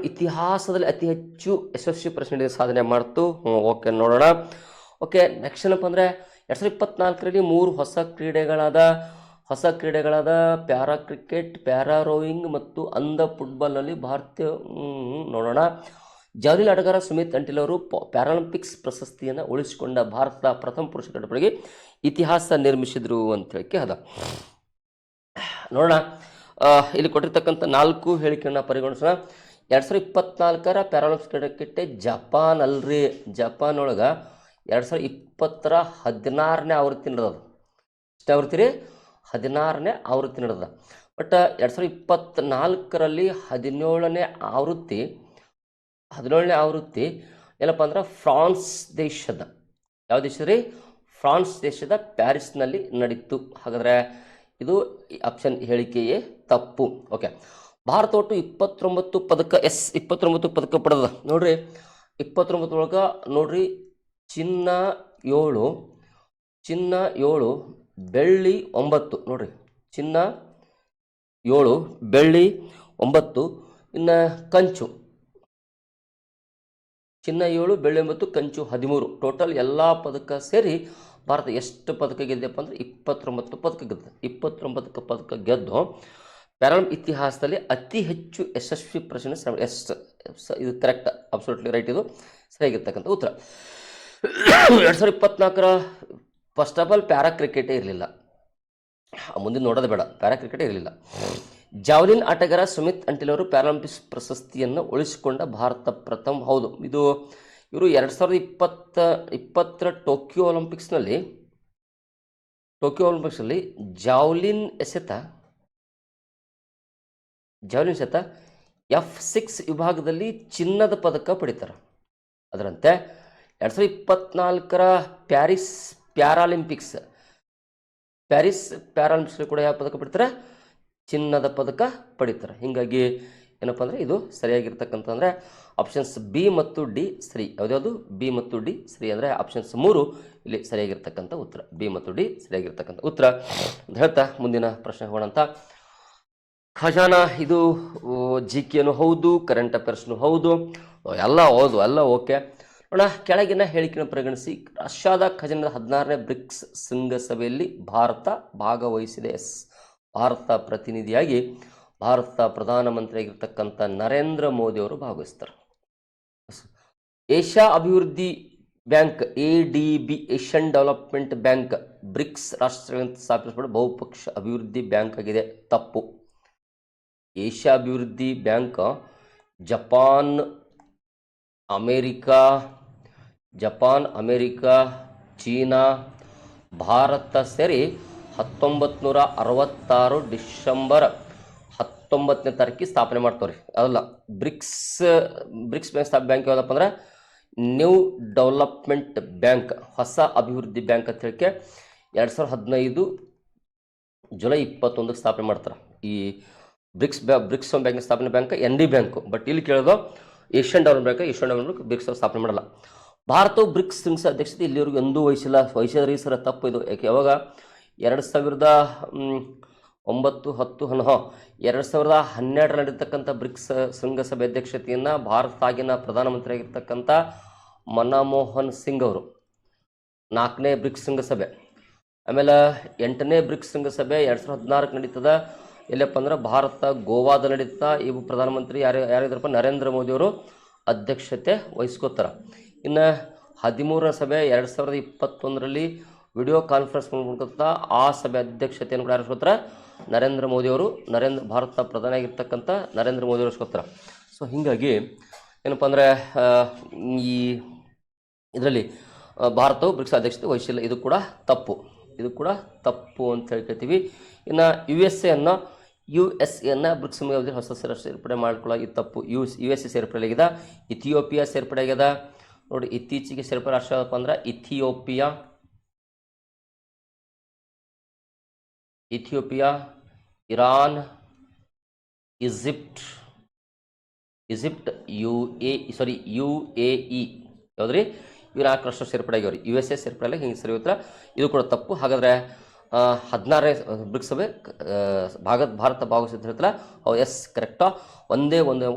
ಇತಿಹಾಸದಲ್ಲಿ ಅತಿ ಹೆಚ್ಚು ಯಶಸ್ವಿ ಪ್ರಶ್ನೆ ಸಾಧನೆ ಮಾಡ್ತು. ಓಕೆ, ನೋಡೋಣ. ಓಕೆ, ನೆಕ್ಸ್ಟ್ ಏನಪ್ಪ ಅಂದರೆ 2024ರಲ್ಲಿ 3 ಹೊಸ ಕ್ರೀಡೆಗಳಾದ ಪ್ಯಾರಾ ಕ್ರಿಕೆಟ್, ಪ್ಯಾರಾ ರೋಯಿಂಗ್ ಮತ್ತು ಅಂಧ ಫುಟ್ಬಾಲ್ನಲ್ಲಿ ಭಾರತೀಯ ನೋಡೋಣ. ಜಾವ್ಲಿನ್ ಆಟಗಾರ ಸುಮಿತ್ ಅಂಟಿಲ್ ಅವರು ಪ್ಯಾರಾಲಿಂಪಿಕ್ಸ್ ಪ್ರಶಸ್ತಿಯನ್ನು ಉಳಿಸಿಕೊಂಡ ಭಾರತದ ಪ್ರಥಮ ಪುರುಷ ಕ್ರೀಡಾಪಟುವಿಗೆ ಇತಿಹಾಸ ನಿರ್ಮಿಸಿದ್ರು ಅಂತ ಹೇಳಿ ಅದ. ನೋಡೋಣ, ಇಲ್ಲಿ ಕೊಟ್ಟಿರ್ತಕ್ಕಂಥ 4 ಹೇಳಿಕೆಯನ್ನು ಪರಿಗಣಿಸೋಣ. 2024 ಪ್ಯಾರಾಲಿಂಪಿಕ್ಸ್ ಕ್ರೀಡಾಕೂಟ ಜಪಾನ್ ಅಲ್ರಿ, ಜಪಾನ್ ಒಳಗೆ 2020 16ನೇ ಆವೃತ್ತಿ ನಡೆದ. ಎಷ್ಟು ಆವೃತ್ತಿ ರೀ? 16ನೇ ಆವೃತ್ತಿ ನಡೆದ. ಬಟ್ 2024ರಲ್ಲಿ 17ನೇ ಆವೃತ್ತಿ ಏನಪ್ಪ ಅಂದ್ರೆ ಫ್ರಾನ್ಸ್ ದೇಶದ, ಯಾವ ದೇಶದ ರೀ? ಫ್ರಾನ್ಸ್ ದೇಶದ ಪ್ಯಾರಿಸ್ನಲ್ಲಿ ನಡೀತು. ಹಾಗಾದರೆ ಇದು ಆಪ್ಷನ್ ಹೇಳಿಕೆಯೇ ತಪ್ಪು. ಓಕೆ, ಭಾರತ ಒಟ್ಟು 29 ಪದಕ ಪಡೆದ. ನೋಡ್ರಿ, 29 ಒಳಗೆ ನೋಡ್ರಿ, ಚಿನ್ನ 7, ಬೆಳ್ಳಿ 9. ನೋಡ್ರಿ, ಚಿನ್ನ 7, ಬೆಳ್ಳಿ 9. ಇನ್ನು ಕಂಚು, ಚಿನ್ನ 7, ಬೆಳ್ಳಿ 9, ಕಂಚು 13. ಟೋಟಲ್ ಎಲ್ಲ ಪದಕ ಸೇರಿ ಭಾರತ ಎಷ್ಟು ಪದಕ ಗೆದ್ದಪ್ಪ ಅಂದರೆ 29 ಪದಕ ಗೆದ್ದ. 29 ಪದಕ ಗೆದ್ದು ಪ್ಯಾರಾಲಿಂಪಿಕ್ ಇತಿಹಾಸದಲ್ಲಿ ಅತಿ ಹೆಚ್ಚು ಯಶಸ್ವಿ ಪ್ರಶ್ನೆ ಎಷ್ಟು? ಇದು ಕರೆಕ್ಟ್, ಅಬ್ಸಲ್ಯೂಟ್ಲಿ ರೈಟ್, ಇದು ಸರಿಯಾಗಿರ್ತಕ್ಕಂಥ ಉತ್ತರ. 2024 ಫಸ್ಟ್ ಆಫ್ ಆಲ್ ಪ್ಯಾರಾ ಕ್ರಿಕೆಟೇ ಇರಲಿಲ್ಲ, ಮುಂದೆ ನೋಡೋದು ಬೇಡ, ಪ್ಯಾರಾ ಕ್ರಿಕೆಟೇ ಇರಲಿಲ್ಲ. ಜಾವ್ಲಿನ್ ಆಟಗಾರ ಸುಮಿತ್ ಅಂಟಿಲ್ ಅವರು ಪ್ಯಾರಾಲಿಂಪಿಕ್ಸ್ ಪ್ರಶಸ್ತಿಯನ್ನು ಉಳಿಸಿಕೊಂಡ ಭಾರತ ಪ್ರಥಮ. ಹೌದು, ಇದು ಇವರು 2020 ಟೋಕಿಯೋ ಒಲಿಂಪಿಕ್ಸ್ನಲ್ಲಿ ಜಾವ್ಲಿನ್ ಎಸೆತ F6 ವಿಭಾಗದಲ್ಲಿ ಚಿನ್ನದ ಪದಕ ಪಡಿತಾರೆ. ಅದರಂತೆ 2024 ಪ್ಯಾರಿಸ್ ಪ್ಯಾರಾಲಿಂಪಿಕ್ಸ್ ಕೂಡ ಯಾವ ಪದಕ ಪಡಿತಾರೆ? ಚಿನ್ನದ ಪದಕ ಪಡಿತಾರೆ. ಹೀಗಾಗಿ ಏನಪ್ಪ ಅಂದರೆ ಇದು ಸರಿಯಾಗಿರ್ತಕ್ಕಂಥ ಅಂದರೆ ಆಪ್ಷನ್ಸ್ ಬಿ ಮತ್ತು ಡಿ ಸರಿ. ಯಾವುದ್ಯಾವುದು? ಬಿ ಮತ್ತು ಡಿ ಸರಿ. ಅಂದರೆ ಆಪ್ಷನ್ಸ್ 3 ಇಲ್ಲಿ ಸರಿಯಾಗಿರ್ತಕ್ಕಂಥ ಉತ್ತರ. ಬಿ ಮತ್ತು ಡಿ ಸರಿಯಾಗಿರ್ತಕ್ಕಂಥ ಉತ್ತರ ಅಂತ ಹೇಳ್ತಾ ಮುಂದಿನ ಪ್ರಶ್ನೆ ಹೋಗೋಣಂತ. ಖಜಾನಾ ಇದು GKನೂ ಹೌದು, ಕರೆಂಟ್ ಅಫೇರ್ಸ್ನು ಹೌದು, ಎಲ್ಲ ಓಕೆ. ನೋಡ, ಕೆಳಗಿನ ಹೇಳಿಕೆಯನ್ನು ಪರಿಗಣಿಸಿ ರಷ್ಯಾದ ಖಜಾನಾದ 16ನೇ ಬ್ರಿಕ್ಸ್ ಶೃಂಗಸಭೆಯಲ್ಲಿ ಭಾರತ ಭಾಗವಹಿಸಿದೆ. ಭಾರತ ಪ್ರತಿನಿಧಿಯಾಗಿ ಭಾರತ ಪ್ರಧಾನಮಂತ್ರಿಯಾಗಿರ್ತಕ್ಕಂಥ ನರೇಂದ್ರ ಮೋದಿ ಅವರು ಭಾಗವಹಿಸ್ತಾರೆ. ಏಷ್ಯಾ ಅಭಿವೃದ್ಧಿ bank ADB, Asian development bank, BRICS ರಾಷ್ಟ್ರಗಳಿಂದ ಸ್ಥಾಪಿಸಲ್ಪಟ್ಟ ಬಹುಪಕ್ಷ ಅಭಿವೃದ್ಧಿ ಬ್ಯಾಂಕ್ ಆಗಿದೆ. ತಪ್ಪು. ಏಷ್ಯಾ ಅಭಿವೃದ್ಧಿ bank Japan, America, China, Bharat ಸೇರಿ 1966 ಡಿಸೆಂಬರ್ 19ನೇ ತಾರೀಕಿಗೆ ಸ್ಥಾಪನೆ ಮಾಡ್ತಾವ್ರಿ. ಅದಲ್ಲ, ಬ್ರಿಕ್ಸ್ ಬ್ಯಾಂಕ್ ಯಾವುದಪ್ಪ ಅಂದ್ರೆ ನ್ಯೂ ಡೆವಲಪ್ಮೆಂಟ್ ಬ್ಯಾಂಕ್, ಹೊಸ ಅಭಿವೃದ್ಧಿ ಬ್ಯಾಂಕ್ ಅಂತ ಹೇಳಿಕೆ 2015 ಜುಲೈ 21 ಸ್ಥಾಪನೆ ಮಾಡ್ತಾರೆ. ಈ ಬ್ರಿಕ್ಸ್ ಬ್ಯಾಂಕ್ ಸ್ಥಾಪನೆ ಬ್ಯಾಂಕ್ ND ಬ್ಯಾಂಕು. ಬಟ್ ಇಲ್ಲಿ ಕೇಳೋದು ಏಷ್ಯನ್ ಡೆವಲಪ್ಮೆಂಟ್ ಬ್ಯಾಂಕ್ ಬ್ರಿಕ್ಸ್ ಸ್ಥಾಪನೆ ಮಾಡಲ್ಲ. ಭಾರತವು ಬ್ರಿಕ್ಸ್ ಶೃಂಗಸ ಅಧ್ಯಕ್ಷತೆ ಇಲ್ಲಿವರೆಗೂ ಎಂದೂ ವಹಿಸಿದ್ರಿ ಸರ್, ತಪ್ಪು ಇದು. ಯಾಕೆ ಯಾವಾಗ 2012 ನಡೆದತಕ್ಕಂಥ ಬ್ರಿಕ್ಸ್ ಶೃಂಗಸಭೆ ಅಧ್ಯಕ್ಷತೆಯನ್ನು ಭಾರತದಾಗಿನ ಪ್ರಧಾನಮಂತ್ರಿ ಆಗಿರ್ತಕ್ಕಂಥ ಮನಮೋಹನ್ ಸಿಂಗ್ ಅವರು 4ನೇ ಬ್ರಿಕ್ಸ್ ಶೃಂಗಸಭೆ. ಆಮೇಲೆ 8ನೇ ಬ್ರಿಕ್ಸ್ ಶೃಂಗಸಭೆ 2016 ನಡೀತದ. ಎಲ್ಲಪ್ಪ ಅಂದ್ರೆ ಭಾರತ ಗೋವಾದ ನಡೀತಾ. ಇವು ಪ್ರಧಾನಮಂತ್ರಿ ಯಾರಿದ್ರಪ್ಪ, ನರೇಂದ್ರ ಮೋದಿಯವರು ಅಧ್ಯಕ್ಷತೆ ವಹಿಸ್ಕೋತಾರೆ. ಇನ್ನು 13ನೇ ಸಭೆ 2021 ವಿಡಿಯೋ ಕಾನ್ಫರೆನ್ಸ್ ಮೂಲಕ ಆ ಸಭೆ ಅಧ್ಯಕ್ಷತೆಯನ್ನು ಕೂಡ ಯಾರಿಸ್ಕೋತಾರೆ, ನರೇಂದ್ರ ಮೋದಿಯವರು. ಭಾರತ ಪ್ರಧಾನಿ ಆಗಿರ್ತಕ್ಕಂಥ ನರೇಂದ್ರ ಮೋದಿಯವರು ವಹಿಸ್ಕೋತಾರೆ. ಸೊ ಹೀಗಾಗಿ ಏನಪ್ಪ ಅಂದರೆ ಈ ಇದರಲ್ಲಿ ಭಾರತವು ಬ್ರಿಕ್ಸ್ ಅಧ್ಯಕ್ಷತೆ ವಹಿಸಿಲ್ಲ. ಇದು ಕೂಡ ತಪ್ಪು ಅಂತ ಹೇಳ್ಕೊತೀವಿ. ಇನ್ನು ಯು ಎಸ್ ಎನ್ನು ಬ್ರಿಕ್ಸ್ ಹೊಸ ಸೇರ್ಪಡೆ ಮಾಡ್ಕೊಳ್ಳೋ ಇದು ತಪ್ಪು. USA ಸೇರ್ಪಡೆ ಆಗಿದೆ, ಇಥಿಯೋಪಿಯಾ ಸೇರ್ಪಡೆ ಆಗ್ಯದ. ನೋಡಿ, ಇತ್ತೀಚೆಗೆ ಸೇರ್ಪಡೆ ರಾಷ್ಟ್ರ ಯಾವುದಪ್ಪ ಅಂದ್ರೆ ಇಥಿಯೋಪಿಯಾ, ಇರಾನ್, ಈಜಿಪ್ಟ್, UAE ಯಾವುದ್ರಿ, ಇವು 4 ರಾಷ್ಟ್ರ ಸೇರ್ಪಡೆ ಆಗ್ಯಾವ್ರಿ. USA ಸೇರ್ಪಡೆ ಆಗಿ ಹಿಂಗೆ ಸರಿ ಹೋಗ್ತಾರೆ. ಇದು ಕೂಡ ತಪ್ಪು. ಹಾಗಾದರೆ 16ನೇ ಬ್ರಿಕ್ಸ್ ಸಭೆ ಭಾರತ ಭಾಗವಹಿಸಿದ ಹೇಳ್ತಾರೆ. ಎಸ್, ಕರೆಕ್ಟಾ. ಒಂದೇ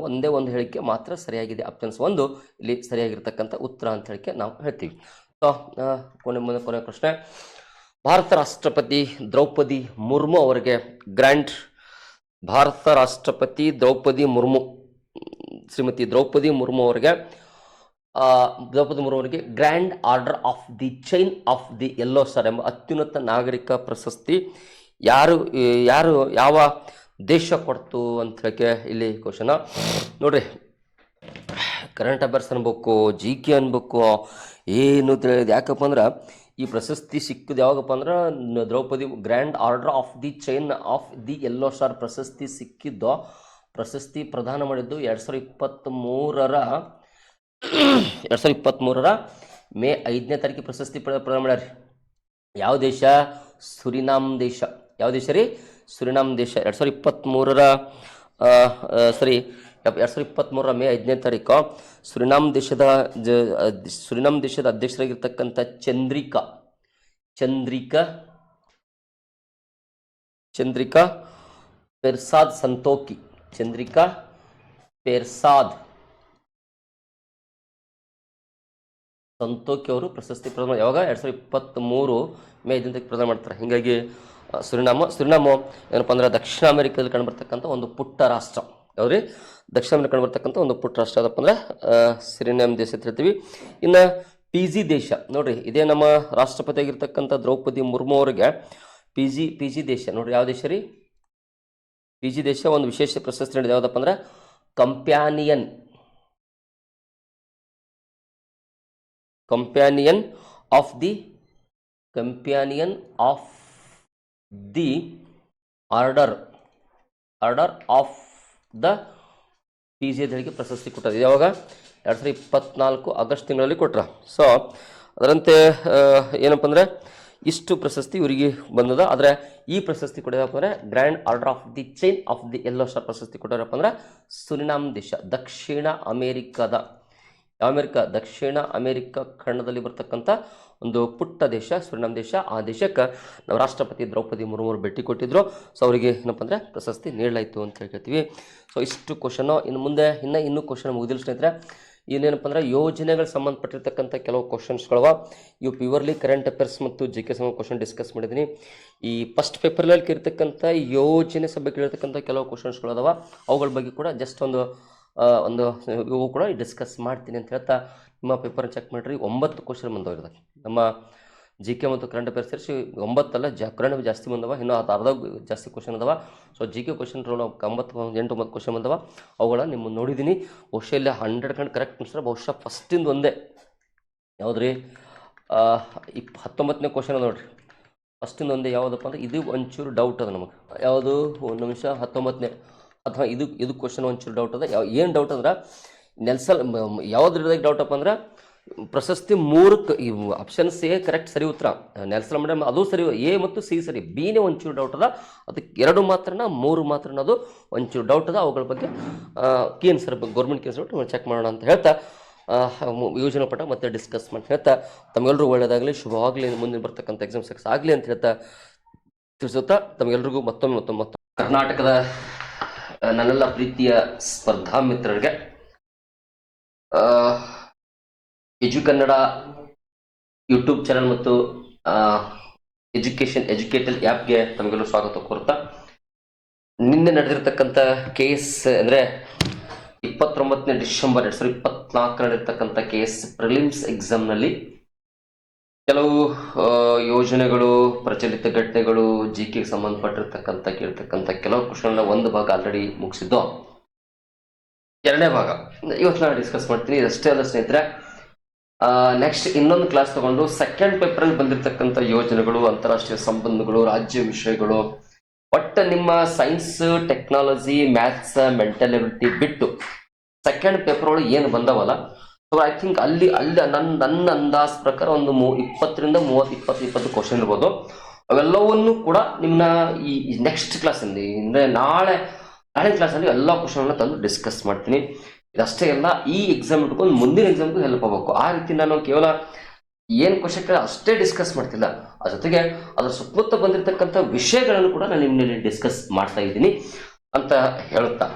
ಒಂದು ಹೇಳಿಕೆ ಮಾತ್ರ ಸರಿಯಾಗಿದೆ. ಆಪ್ಷನ್ಸ್ 1 ಇಲ್ಲಿ ಸರಿಯಾಗಿರ್ತಕ್ಕಂಥ ಉತ್ತರ ಅಂತ ಹೇಳಿಕೆ ನಾವು ಹೇಳ್ತೀವಿ. ಸೊ ಕೊನೆ ಪ್ರಶ್ನೆ. ಭಾರತ ರಾಷ್ಟ್ರಪತಿ ದ್ರೌಪದಿ ಮುರ್ಮು ಅವರಿಗೆ ಶ್ರೀಮತಿ ದ್ರೌಪದಿ ಮುರ್ಮು ಅವರಿಗೆ grand order of the chain of the yellow star ಎಂಬ ಅತ್ಯುನ್ನತ ನಾಗರಿಕ ಪ್ರಶಸ್ತಿ ಯಾವ ದೇಶ ಕೊಡ್ತು ಅಂತ ಹೇಳಕ್ಕೆ ಇಲ್ಲಿ ಕ್ವಶನ. ನೋಡ್ರಿ, ಕರೆಂಟ್ ಅಫೇರ್ಸ್ ಅನ್ಬೇಕು, GK ಅನ್ಬೇಕು, ಏನು ತಿಳಿಯೋದು. ಯಾಕಪ್ಪ ಅಂದ್ರೆ ಈ ಪ್ರಶಸ್ತಿ ಸಿಕ್ಕಿದ್ದು ಯಾವಾಗಪ್ಪ ಅಂದ್ರೆ Draupadi grand order of the chain of the yellow star ಪ್ರಶಸ್ತಿ ಸಿಕ್ಕಿದ್ದು, ಪ್ರಶಸ್ತಿ ಪ್ರದಾನ ಮಾಡಿದ್ದು 2023 ಮೇ 5ನೇ ತಾರೀಕಿಗೆ ಪ್ರಶಸ್ತಿ ಪ್ರದಾನ ಮಾಡ್ಯಾರ. ಯಾವ ದೇಶ? ಸುರಿನಾಮ್ ದೇಶ. ಯಾವ ದೇಶ ರೀ? ಸುರಿನಾಮ್ ದೇಶ. 2023 ಮೇ 5ನೇ ತಾರೀಕು ಸುರಿನಾಮ್ ದೇಶದ ಅಧ್ಯಕ್ಷರಾಗಿರ್ತಕ್ಕಂಥ ಚಂದ್ರಿಕಾ ಪೆರ್ಸಾದ್ ಸಂತೋಕಿ ಅವರು ಪ್ರಶಸ್ತಿ ಪ್ರದಾನ ಯಾವಾಗ 2023 ಮೇ 5ನೇ ತಾರೀಕು ಪ್ರದಾನ ಮಾಡ್ತಾರೆ. ಹೀಗಾಗಿ ಸುರಿನಾಮ ಏನಪ್ಪ ಅಂದ್ರೆ ದಕ್ಷಿಣ ಅಮೆರಿಕದಲ್ಲಿ ಕಂಡುಬರ್ತಕ್ಕಂಥ ಒಂದು ಪುಟ್ಟ ರಾಷ್ಟ್ರ. ಯಾವ್ರಿ? ದಕ್ಷಿಣ ಅಮೆರಿಕ ಕಂಡುಬರ್ತಕ್ಕಂಥ ಒಂದು ಪುಟ್ಟ ರಾಷ್ಟ್ರ ಅದಪ್ಪ ಅಂದ್ರೆ ಸುರಿನಾಮ್ ದೇಶ ಅಂತ ಹೇಳ್ತೀವಿ. ಇನ್ನು PG ದೇಶ ನೋಡ್ರಿ, ಇದೇ ನಮ್ಮ ರಾಷ್ಟ್ರಪತಿ ಆಗಿರ್ತಕ್ಕಂಥ ದ್ರೌಪದಿ ಮುರ್ಮು ಅವರಿಗೆ PG ದೇಶ ನೋಡ್ರಿ. ಯಾವ ದೇಶ ರೀ? PG ದೇಶ ಒಂದು ವಿಶೇಷ ಪ್ರಶಸ್ತಿ ನೀಡಿದೆ. ಯಾವುದಪ್ಪ ಅಂದ್ರೆ companion of the order of the PG ಹೇಳಿಕೆ ಪ್ರಶಸ್ತಿ ಕೊಟ್ಟರು. ಯಾವಾಗ? 2024 ಆಗಸ್ಟ್ ತಿಂಗಳಲ್ಲಿ ಕೊಟ್ರ. ಸೊ ಅದರಂತೆ ಏನಪ್ಪ ಅಂದ್ರೆ ಇಷ್ಟು ಪ್ರಶಸ್ತಿ ಇವರಿಗೆ ಬಂದದ. ಆದರೆ ಈ ಪ್ರಶಸ್ತಿ ಕೊಡೋದಪ್ಪ ಅಂದರೆ grand order of the chain of the yellow star ಪ್ರಶಸ್ತಿ ಕೊಟ್ಟರಪ್ಪ ಅಂದ್ರೆ ಸುರಿನಾಮ್ ದೇಶ, ದಕ್ಷಿಣ ಅಮೆರಿಕ ಖಂಡದಲ್ಲಿ ಬರ್ತಕ್ಕಂಥ ಒಂದು ಪುಟ್ಟ ದೇಶ ಸುರಿನಾಮ್ ದೇಶ. ಆ ದೇಶಕ್ಕೆ ನಾವು ರಾಷ್ಟ್ರಪತಿ ದ್ರೌಪದಿ ಮುರ್ಮು ಅವರು ಭೇಟಿ ಕೊಟ್ಟಿದ್ರು. ಸೊ ಅವರಿಗೆ ಏನಪ್ಪ ಅಂದರೆ ಪ್ರಶಸ್ತಿ ನೀಡಲಾಯಿತು ಅಂತ ಹೇಳ್ತೀವಿ. ಸೊ ಇಷ್ಟು ಕ್ವಶನು. ಇನ್ನು ಮುಂದೆ ಇನ್ನೂ ಕ್ವಶನ್ ಮುಗಿದಿಲ್ಲ ಸ್ನೇಹಿತರೆ. ಇನ್ನೇನಪ್ಪ ಅಂದ್ರೆ ಯೋಜನೆಗಳು ಸಂಬಂಧಪಟ್ಟಿರ್ತಕ್ಕಂಥ ಕೆಲವು ಕ್ವಶನ್ಸ್ಗಳವ. ಇವು ಪ್ಯೂರ್ಲಿ ಕರೆಂಟ್ ಅಫೇರ್ಸ್ ಮತ್ತು GK ಸಂಬಂಧ ಕ್ವಶನ್ ಡಿಸ್ಕಸ್ ಮಾಡಿದ್ದೀನಿ. ಈ ಫಸ್ಟ್ ಪೇಪರ್ನಲ್ಲಿ ಕೇಳಿರ್ತಕ್ಕಂಥ ಯೋಜನೆ ಸಭೆ ಕೇಳಿರ್ತಕ್ಕಂಥ ಕೆಲವು ಕ್ವಶನ್ಸ್ಗಳದಾವ. ಅವುಗಳ ಬಗ್ಗೆ ಕೂಡ ಜಸ್ಟ್ ಒಂದು ಇವು ಕೂಡ ಡಿಸ್ಕಸ್ ಮಾಡ್ತೀನಿ ಅಂತ ಹೇಳ್ತಾ ನಿಮ್ಮ ಪೇಪರ್ ಚೆಕ್ ಮಾಡಿರಿ. 9 ಕ್ವಶನ್ ಬಂದವಿರ್ತದೆ ನಮ್ಮ GK ಮತ್ತು ಕರೆಂಟ್ ಅಫೇರ್ಸ್ ಸೇರಿಸಿ. 9 ಅಲ್ಲ, ಕರೆಂಟ್ ಜಾಸ್ತಿ ಬಂದವ, ಇನ್ನೂ ಅರ್ಧ ಜಾಸ್ತಿ ಕ್ವಶನ್ ಅದಾವ. ಸೊ GK ಕ್ವಶನ್ 8-9 ಕ್ವಶನ್ ಬಂದವ. ಅವುಗಳ ನಿಮ್ಮ ನೋಡಿದ್ದೀನಿ. ಬಹುಶಃ ಇಲ್ಲಿ 100% ಕರೆಕ್ಟ್ ಅನ್ಸಿದ್ರೆ ಬಹುಶಃ ಫಸ್ಟಿಂದ ಒಂದೇ ಯಾವುದ್ರಿ 19ನೇ ಕ್ವಶನ್ ನೋಡಿರಿ. ಫಸ್ಟಿಂದ ಒಂದೇ ಯಾವುದಪ್ಪ ಅಂದ್ರೆ ಇದು ಒಂಚೂರು ಡೌಟ್ ಅದ ನಮಗೆ. ಯಾವುದು? 1 ನಿಮಿಷ. 19ನೇ ಅಥವಾ ಇದು ಕ್ವಶನ್ ಒಂಚೂರು ಡೌಟ್ ಅದ. ಏನು ಡೌಟ್ ಅಂದ್ರೆ ಯಾವ್ದ್ರದಾಗ ಡೌಟಪ್ಪ ಅಂದ್ರೆ ಪ್ರಶಸ್ತಿ 3ಕ್ಕೆ ಇವು ಆಪ್ಷನ್ ಸಿ ಕರೆಕ್ಟ್ ಸರಿ ಉತ್ತರ. ನೆಲ್ಸನ್ ಮೇಡಮ್ ಅದು ಸರಿ, ಎ ಮತ್ತು ಸಿ ಸರಿ, ಬಿನೇ ಒಂಚೂರು ಡೌಟ್ ಅದ. ಅದಕ್ಕೆ 2 ಮಾತ್ರನ 3 ಮಾತ್ರನ ಅದು ಒಂಚೂರು ಡೌಟ್ ಅದ. ಅವುಗಳ ಬಗ್ಗೆ key answer government key answer check ಮಾಡೋಣ ಅಂತ ಹೇಳ್ತಾ ಯೋಜನೆ ಪಟ್ಟ ಮತ್ತೆ ಡಿಸ್ಕಸ್ ಮಾಡಿ ಹೇಳ್ತಾ ತಮಗೆಲ್ಲರೂ ಒಳ್ಳೆಯದಾಗಲಿ, ಶುಭವಾಗಲಿ, ಮುಂದಿನ ಬರ್ತಕ್ಕಂಥ ಎಕ್ಸಾಮ್ ಸಕ್ಸಸ್ ಆಗಲಿ ಅಂತ ಹೇಳ್ತಾ ತಿಳಿಸುತ್ತಾ ತಮಗೆಲ್ಲರಿಗೂ ಮತ್ತೊಮ್ಮೆ ಕರ್ನಾಟಕದ ನನ್ನೆಲ್ಲ ಪ್ರೀತಿಯ ಸ್ಪರ್ಧಾ ಮಿತ್ರರಿಗೆ ಎಜುಕನ್ನಡ ಯೂಟ್ಯೂಬ್ ಚಾನಲ್ ಮತ್ತು ಎಜುಕೇಟಲ್ ಆ್ಯಪ್ಗೆ ತಮಗೆಲ್ಲರೂ ಸ್ವಾಗತ ಕೋರ್ತಾ, ನಿನ್ನೆ ನಡೆದಿರ್ತಕ್ಕಂಥ KS ಅಂದರೆ 29 ಡಿಸೆಂಬರ್ 2024 ನಡೆದಿರ್ತಕ್ಕಂಥ KS ಪ್ರಿಲಿಮ್ಸ್ ಎಕ್ಸಾಮ್ನಲ್ಲಿ ಕೆಲವು ಯೋಜನೆಗಳು, ಪ್ರಚಲಿತ ಘಟನೆಗಳು, GK ಸಂಬಂಧಪಟ್ಟಿರ್ತಕ್ಕಂಥ ಕೇಳ್ತಕ್ಕಂಥ ಕೆಲವು ಕ್ವಶನ್ ಒಂದು ಭಾಗ ಆಲ್ರೆಡಿ ಮುಗಿಸಿದ್ದು. 2ನೇ ಭಾಗ ಇವತ್ತು ನಾನು ಡಿಸ್ಕಸ್ ಮಾಡ್ತೀನಿ. ಇದಷ್ಟೇ ಅಲ್ಲ ಸ್ನೇಹಿತರೆ, ನೆಕ್ಸ್ಟ್ ಇನ್ನೊಂದು ಕ್ಲಾಸ್ ತಗೊಂಡು ಸೆಕೆಂಡ್ ಪೇಪರಲ್ಲಿ ಬಂದಿರತಕ್ಕಂಥ ಯೋಜನೆಗಳು, ಅಂತಾರಾಷ್ಟ್ರೀಯ ಸಂಬಂಧಗಳು, ರಾಜ್ಯ ವಿಷಯಗಳು, ಒಟ್ಟು ನಿಮ್ಮ science, technology, maths, mental ability ಬಿಟ್ಟು ಸೆಕೆಂಡ್ ಪೇಪರ್ ಒಳಗೆ ಏನು ಬಂದವಲ್ಲ, ಸೊ ಐ ಥಿಂಕ್ ಅಲ್ಲಿ ನನ್ನ ಅಂದಾಜ್ ಪ್ರಕಾರ ಒಂದು 20ರಿಂದ 30 ಕ್ವಶನ್ ಇರ್ಬೋದು. ಅವೆಲ್ಲವನ್ನೂ ಕೂಡ ನಿಮ್ಮನ್ನ ಈ ನೆಕ್ಸ್ಟ್ ಕ್ಲಾಸಲ್ಲಿ ಅಂದರೆ ನಾಳೆ ಕ್ಲಾಸಲ್ಲಿ ಎಲ್ಲ ಕ್ವಶನ್ ತಂದು ಡಿಸ್ಕಸ್ ಮಾಡ್ತೀನಿ. ಇದಷ್ಟೇ ಎಲ್ಲ ಈ ಎಕ್ಸಾಮ್ ಇಟ್ಕೊಂಡು ಮುಂದಿನ ಎಕ್ಸಾಮ್ಗೂ ಹೆಲ್ಪ್ ಆಗಬೇಕು. ಆ ರೀತಿ ನಾನು ಕೇವಲ ಏನು ಕ್ವಶನ್ ಅಷ್ಟೇ ಡಿಸ್ಕಸ್ ಮಾಡ್ತಿಲ್ಲ, ಅದ್ರ ಜೊತೆಗೆ ಅದ್ರ ಸುತ್ತಮುತ್ತ ಬಂದಿರತಕ್ಕಂಥ ವಿಷಯಗಳನ್ನು ಕೂಡ ನಾನು ನಿಮ್ಮಲ್ಲಿ ಡಿಸ್ಕಸ್ ಮಾಡ್ತಾ ಇದ್ದೀನಿ ಅಂತ ಹೇಳುತ್ತಾ,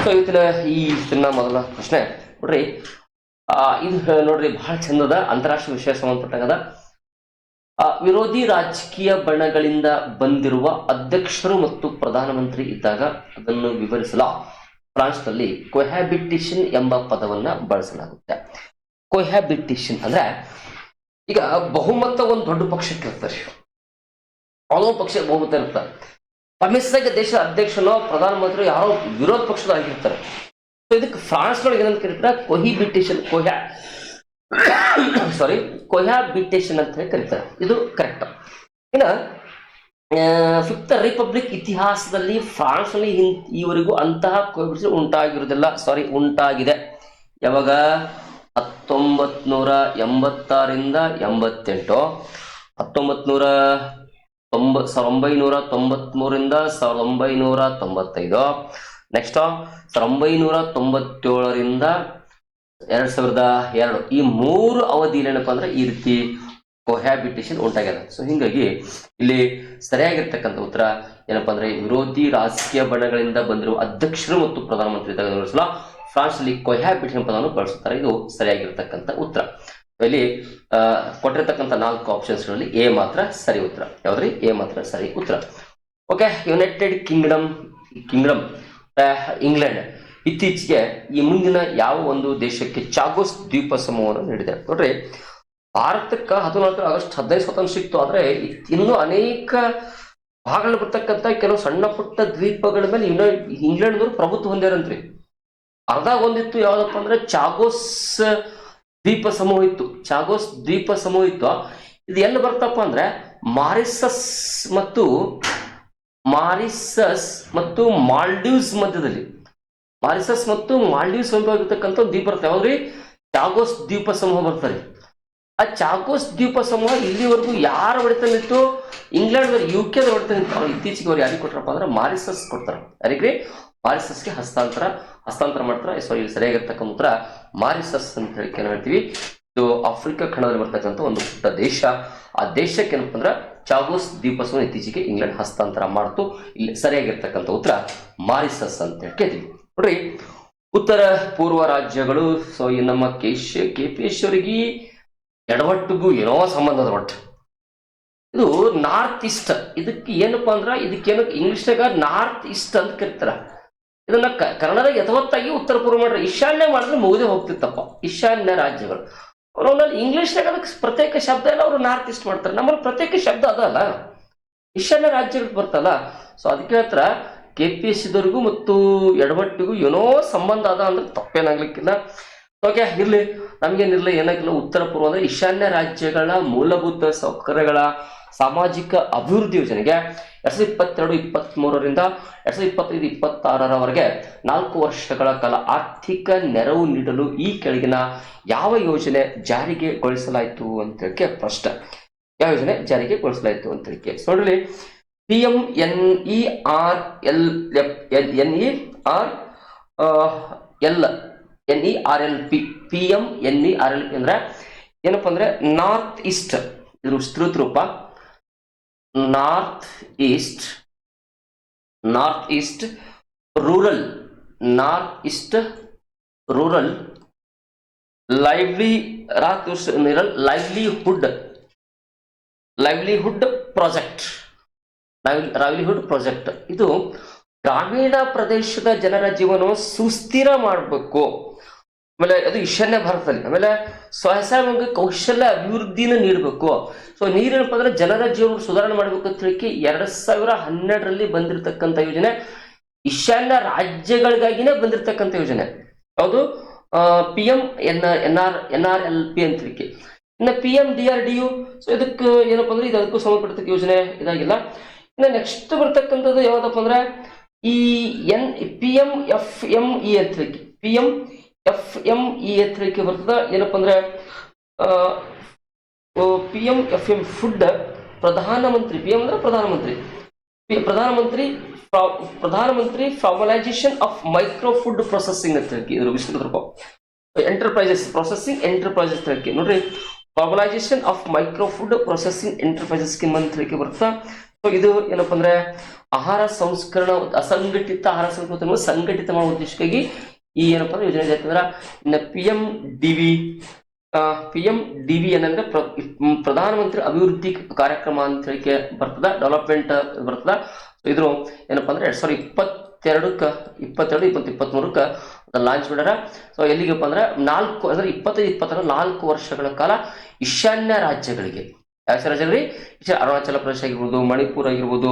ಸೊ ಇವತ್ತಿನ ಮೊದಲ ಪ್ರಶ್ನೆ ನೋಡ್ರಿ, ಇದು ನೋಡ್ರಿ ಬಹಳ ಚಂದದ ಅಂತಾರಾಷ್ಟ್ರೀಯ ವಿಷಯ ಸಂಬಂಧಪಟ್ಟಾಗದ. ವಿರೋಧಿ ರಾಜಕೀಯ ಬಣಗಳಿಂದ ಬಂದಿರುವ ಅಧ್ಯಕ್ಷರು ಮತ್ತು ಪ್ರಧಾನಮಂತ್ರಿ ಇದ್ದಾಗ ಅದನ್ನು ವಿವರಿಸಲು ಫ್ರಾನ್ಸ್ನಲ್ಲಿ ಕೊಹ್ಯಾಬಿಟೇಷನ್ ಎಂಬ ಪದವನ್ನ ಬಳಸಲಾಗುತ್ತೆ. ಕೊಹ್ಯಾಬಿಟೇಷನ್ ಅಂದ್ರೆ, ಈಗ ಬಹುಮತ ಒಂದು ದೊಡ್ಡ ಪಕ್ಷಕ್ಕೆ ಇರ್ತಾರೆ, ಯಾವುದೋ ಪಕ್ಷ ಬಹುಮತ ಇರ್ತಾರೆ, ಪಮಿಸ್ಸಾಗಿ ದೇಶದ ಅಧ್ಯಕ್ಷನೋ ಪ್ರಧಾನಮಂತ್ರಿ ಯಾರೋ ವಿರೋಧ ಪಕ್ಷದ ಆಗಿರ್ತಾರೆ. ಸೊ ಇದಕ್ಕೆ ಫ್ರಾನ್ಸ್ನೊಳಗೆ ಏನಂತ ಕರೀತಾರೆ, ಕೊಹ್ಯಾಬಿಟೇಷನ್ ಅಂತ ಹೇಳಿ ಕರೀತಾರೆ. ಇದು ಕರೆಕ್ಟ್. ಇನ್ನು ಫಿಫ್ತ್ ರಿಪಬ್ಲಿಕ್ ಇತಿಹಾಸದಲ್ಲಿ ಫ್ರಾನ್ಸ್ನಲ್ಲಿ ಈವರೆಗೂ ಅಂತಹ ಕೊಹ್ಯಾಬಿಟೇಷನ್ ಉಂಟಾಗಿರುವುದಿಲ್ಲ. ಉಂಟಾಗಿದೆ. ಯಾವಾಗ? 1986ರಿಂದ 88, 1993ರಿಂದ 1995, ನೆಕ್ಸ್ಟ್ 1997ರಿಂದ 2002, ಈ 3 ಅವಧಿಯಲ್ಲಿ ಏನಪ್ಪಾ ಅಂದ್ರೆ ಈ ರೀತಿ ಕೊಹ್ಯಾಬಿಟೇಷನ್ ಉಂಟಾಗ್ಯದ. ಸೊ ಹಿಂಗಾಗಿ ಇಲ್ಲಿ ಸರಿಯಾಗಿರ್ತಕ್ಕಂಥ ಉತ್ತರ ಏನಪ್ಪಾ ಅಂದ್ರೆ, ವಿರೋಧಿ ರಾಜಕೀಯ ಬಣಗಳಿಂದ ಬಂದಿರುವ ಅಧ್ಯಕ್ಷರು ಮತ್ತು ಪ್ರಧಾನಮಂತ್ರಿ ಇದ್ದಾಗ ವಿವರಿಸಲು ಫ್ರಾನ್ಸ್ ಅಲ್ಲಿ ಕೊಹ್ಯಾಬಿಟೇಷನ್ ಪದವನ್ನು ಬಳಸುತ್ತಾರೆ. ಇದು ಸರಿಯಾಗಿರ್ತಕ್ಕಂಥ ಉತ್ತರ. ಇಲ್ಲಿ ಕೊಟ್ಟಿರ್ತಕ್ಕಂಥ 4 ಆಪ್ಷನ್ಸ್ಗಳಲ್ಲಿ ಎ ಮಾತ್ರ ಸರಿ ಉತ್ತರ. ಯಾವ್ದ್ರಿ? ಎ ಮಾತ್ರ ಸರಿ ಉತ್ತರ. ಓಕೆ, ಯುನೈಟೆಡ್ ಕಿಂಗ್ಡಮ್ ಇಂಗ್ಲೆಂಡ್ ಇತ್ತೀಚೆಗೆ ಈ ಮುಂದಿನ ಯಾವ ಒಂದು ದೇಶಕ್ಕೆ ಚಾಗೋಸ್ ದ್ವೀಪ ಸಮೂಹವನ್ನು ನೀಡಿದೆ? ನೋಡ್ರಿ, ಭಾರತಕ್ಕೆ 14 ಆಗಸ್ಟ್ 15 ಸ್ವಾತಂತ್ರ್ಯ ಸಿಕ್ತು. ಆದ್ರೆ ಇನ್ನೂ ಅನೇಕ ಭಾಗಗಳು ಬರ್ತಕ್ಕಂಥ ಕೆಲವು ಸಣ್ಣ ಪುಟ್ಟ ದ್ವೀಪಗಳ ಮೇಲೆ ಇಂಗ್ಲೆಂಡ್ನವರು ಪ್ರಭುತ್ವ ಹೊಂದ್ಯಾರಂತ್ರಿ. ಅರ್ಧ ಒಂದಿತ್ತು ಯಾವ್ದಪ್ಪ ಅಂದ್ರೆ ಚಾಗೋಸ್ ದ್ವೀಪ ಸಮೂಹ ಇತ್ತು. ಇದು ಎಲ್ಲಿ ಬರ್ತಪ್ಪ ಅಂದ್ರೆ ಮಾರಿಸಸ್ ಮತ್ತು ಮಾಲ್ಡೀವ್ಸ್ ಮಧ್ಯದಲ್ಲಿ. ಮಾರಿಸಸ್ ಮತ್ತು ಮಾಲ್ಡೀವ್ಸ್ ಇರ್ತಕ್ಕಂಥ ದ್ವೀಪ ಬರ್ತದೆ. ಯಾವ್ದ್ರಿ? ಚಾಗೋಸ್ ದ್ವೀಪ ಸಮೂಹ ಬರ್ತಾರೆ. ಆ ಚಾಗೋಸ್ ದ್ವೀಪ ಸಮೂಹ ಇಲ್ಲಿವರೆಗೂ ಯಾರ ಹೊಡಿತಾನಿತ್ತು? England UK ಹೊಡಿತಾನಿತ್ತು. ಅವ್ರು ಇತ್ತೀಚೆಗೆ ಅವ್ರು ಯಾರಿಗೆ ಕೊಟ್ರಪ್ಪ ಅಂದ್ರೆ ಮಾರಿಸಸ್ ಕೊಡ್ತಾರೆ. ಯಾರಿಗ್ರಿ? ಮಾರಿಸಸ್ಗೆ ಹಸ್ತಾಂತರ ಮಾಡ್ತಾರೆ. ಸೊ ಇಲ್ಲಿ ಸರಿಯಾಗಿರ್ತಕ್ಕಂಥ ಉತ್ತರ ಮಾರಿಸಸ್ ಅಂತ ಹೇಳಿ ಹೇಳ್ತೀವಿ. ಇದು ಆಫ್ರಿಕಾ ಖಂಡದಲ್ಲಿ ಬರ್ತಕ್ಕಂಥ ಒಂದು ಪುಟ್ಟ ದೇಶ. ಆ ದೇಶಕ್ಕೆ ಏನಪ್ಪ ಅಂದ್ರೆ ಚಾಗೋಸ್ ದ್ವೀಪ ಸಮೂಹ ಇತ್ತೀಚೆಗೆ ಇಂಗ್ಲೆಂಡ್ ಹಸ್ತಾಂತರ ಮಾಡ್ತು. ಇಲ್ಲಿ ಸರಿಯಾಗಿರ್ತಕ್ಕಂಥ ಉತ್ತರ ಮಾರಿಸಸ್ ಅಂತ ಹೇಳಿ ಕೇಳ್ತೀವಿ. ನೋಡ್ರಿ, ಉತ್ತರ ಪೂರ್ವ ರಾಜ್ಯಗಳು. ಸೊ ಈ ನಮ್ಮ KPS ಅವರಿಗೆ ಎಡವಟ್ಟಿಗೂ ಏನೋ ಸಂಬಂಧದ ಒಟ್ಟು. ಇದು ನಾರ್ತ್ ಈಸ್ಟ್. ಇದಕ್ಕೆ ಏನಪ್ಪಾ ಅಂದ್ರ ಇದಕ್ಕೇನು ಇಂಗ್ಲಿಷ್ನಾಗ ನಾರ್ತ್ ಈಸ್ಟ್ ಅಂತ ಕರೀತಾರ. ಇದನ್ನ ಕನ್ನಡದಾಗ ಯಥವತ್ತಾಗಿ ಉತ್ತರ ಪೂರ್ವ ಮಾಡ್ರೆ, ಈಶಾನ್ಯ ಮಾಡಿದ್ರೆ ಮುಗಿದೇ ಹೋಗ್ತಿತ್ತಪ್ಪ. ಈಶಾನ್ಯ ರಾಜ್ಯಗಳು. ಅವ್ರಲ್ಲಿ ಇಂಗ್ಲಿಷ್ನಾಗ ಅದಕ್ಕೆ ಪ್ರತ್ಯೇಕ ಶಬ್ದ ಇಲ್ಲ, ಅವರು ನಾರ್ತ್ ಈಸ್ಟ್ ಮಾಡ್ತಾರೆ. ನಮ್ಮಲ್ಲಿ ಪ್ರತ್ಯೇಕ ಶಬ್ದ ಅದಲ್ಲ, ಈಶಾನ್ಯ ರಾಜ್ಯಗಳು ಬರ್ತಲ್ಲ. ಸೊ ಅದಕ್ಕೆ ಹತ್ರ KPS ಇದವರೆಗೂ ಮತ್ತು ಎಡವಟ್ಟಿಗೂ ಏನೋ ಸಂಬಂಧ ಅದ ಅಂದ್ರೆ ತಪ್ಪೇನಾಗ್ಲಿಕ್ಕಿಲ್ಲ. ಓಕೆ, ಇರ್ಲಿ, ನಮ್ಗೇನಿರ್ಲಿ, ಏನಾಗಿಲ್ಲ. ಉತ್ತರ ಪೂರ್ವ ಅಂದ್ರೆ ಈಶಾನ್ಯ ರಾಜ್ಯಗಳ ಮೂಲಭೂತ ಸೌಕರ್ಯಗಳ ಸಾಮಾಜಿಕ ಅಭಿವೃದ್ಧಿ ಯೋಜನೆಗೆ 2022-23ರಿಂದ 2025-26ರವರೆಗೆ 4 ವರ್ಷಗಳ ಕಾಲ ಆರ್ಥಿಕ ನೆರವು ನೀಡಲು ಈ ಕೆಳಗಿನ ಯಾವ ಯೋಜನೆ ಜಾರಿಗೆಗೊಳಿಸಲಾಯಿತು ಅಂತ ಹೇಳಿ ಪ್ರಶ್ನೆ. ಯಾವ ಯೋಜನೆ ಜಾರಿಗೆಗೊಳಿಸಲಾಯಿತು ಅಂತ ಹೇಳಿ ನೋಡ್ರಿ, PMNERLP ಅಂದ್ರೆ ಏನಪ್ಪಾ ಅಂದ್ರೆ ನಾರ್ತ್ ಈಸ್ಟ್, ಇದ್ರ ವಿಸ್ತೃತ ರೂಪ north East rural livelihood project. ಇದು ಗ್ರಾಮೀಣ ಪ್ರದೇಶದ ಜನರ ಜೀವನವನ್ನು ಸುಸ್ಥಿರ ಮಾಡಬೇಕು. ಆಮೇಲೆ ಅದು ಈಶಾನ್ಯ ಭಾರತದಲ್ಲಿ. ಆಮೇಲೆ ಸ್ವಸಹಾಯ ಕೌಶಲ್ಯ ಅಭಿವೃದ್ಧಿನ ನೀಡಬೇಕು. ಸೊ ನೀರೇನಪ್ಪ ಅಂದ್ರೆ ಜನರ ಜೀವನ ಸುಧಾರಣೆ ಮಾಡಬೇಕು ಅಂತ ಹೇಳಿ 2012ರಲ್ಲಿ ಬಂದಿರತಕ್ಕಂಥ ಯೋಜನೆ, ಈಶಾನ್ಯ ರಾಜ್ಯಗಳಿಗಾಗಿನೇ ಬಂದಿರತಕ್ಕಂಥ ಯೋಜನೆ. ಯಾವುದು? PMNRLP ಅಂತ ಹೇಳಿ. ಇನ್ನು PMDRDU, ಸೊ ಇದಕ್ಕೆ ಏನಪ್ಪಾ ಅಂದ್ರೆ ಇದಕ್ಕೂ ಸಂಬಂಧಪಟ್ಟ ಯೋಜನೆ ಇದಾಗಿಲ್ಲ. ಇನ್ನು ನೆಕ್ಸ್ಟ್ ಬರ್ತಕ್ಕಂಥದ್ದು ಯಾವ್ದಪ್ಪ ಅಂದ್ರೆ ಈ PMFME ಅಂತ ಹೇಳಿ. PMFME ಅಂತ ಹೇಳಿ ಬರ್ತದ. ಏನಪ್ಪಾ ಅಂದ್ರೆ PMFM ಫುಡ್ ಪ್ರಧಾನಮಂತ್ರಿ. PM ಅಂದ್ರೆ ಪ್ರಧಾನಮಂತ್ರಿ formalisation of micro food processing ಅಂತ ಹೇಳಿ. ಇದ್ರ ವಿಸ್ತೃತ ರೂಪ ಎಂಟರ್ಪ್ರೈಸಸ್ ಹೇಳಿ ನೋಡ್ರಿ. Formalisation of micro food processing enterprises scheme ಅಂತ ಹೇಳಿ ಬರ್ತಾ. ಸೊ ಇದು ಏನಪ್ಪಾ ಅಂದ್ರೆ ಅಸಂಘಟಿತ ಆಹಾರ ಸಂಸ್ಕರಣೆ ಸಂಘಟಿತ ಮಾಡುವ ಉದ್ದೇಶಕ್ಕಾಗಿ ಈ ಏನಪ್ಪಾ ಅಂದ್ರೆ ಯೋಜನೆ ಜಾರಿ ಅಂದ್ರೆ. ಇನ್ನು PMDV ಏನಂದ್ರೆ ಪ್ರಧಾನಮಂತ್ರಿ ಅಭಿವೃದ್ಧಿ ಕಾರ್ಯಕ್ರಮ ಅಂತ ಹೇಳಿ ಬರ್ತದ, ಡೆವಲಪ್ಮೆಂಟ್ ಬರ್ತದ. ಇದ್ರು ಏನಪ್ಪಾ ಅಂದ್ರೆ 2022-23 ಲಾಂಚ್ ಮಾಡ್ಯಾರ. ಸೊ ಎಲ್ಲಿಗಪ್ಪ ಅಂದ್ರೆ 4 ವರ್ಷಗಳ ಕಾಲ ಈಶಾನ್ಯ ರಾಜ್ಯಗಳಿಗೆ. ಯಾವ ರಾಜ್ಯಗಳಿಗೆ? ಅರುಣಾಚಲ ಪ್ರದೇಶ ಆಗಿರ್ಬೋದು, ಮಣಿಪುರ ಆಗಿರ್ಬೋದು,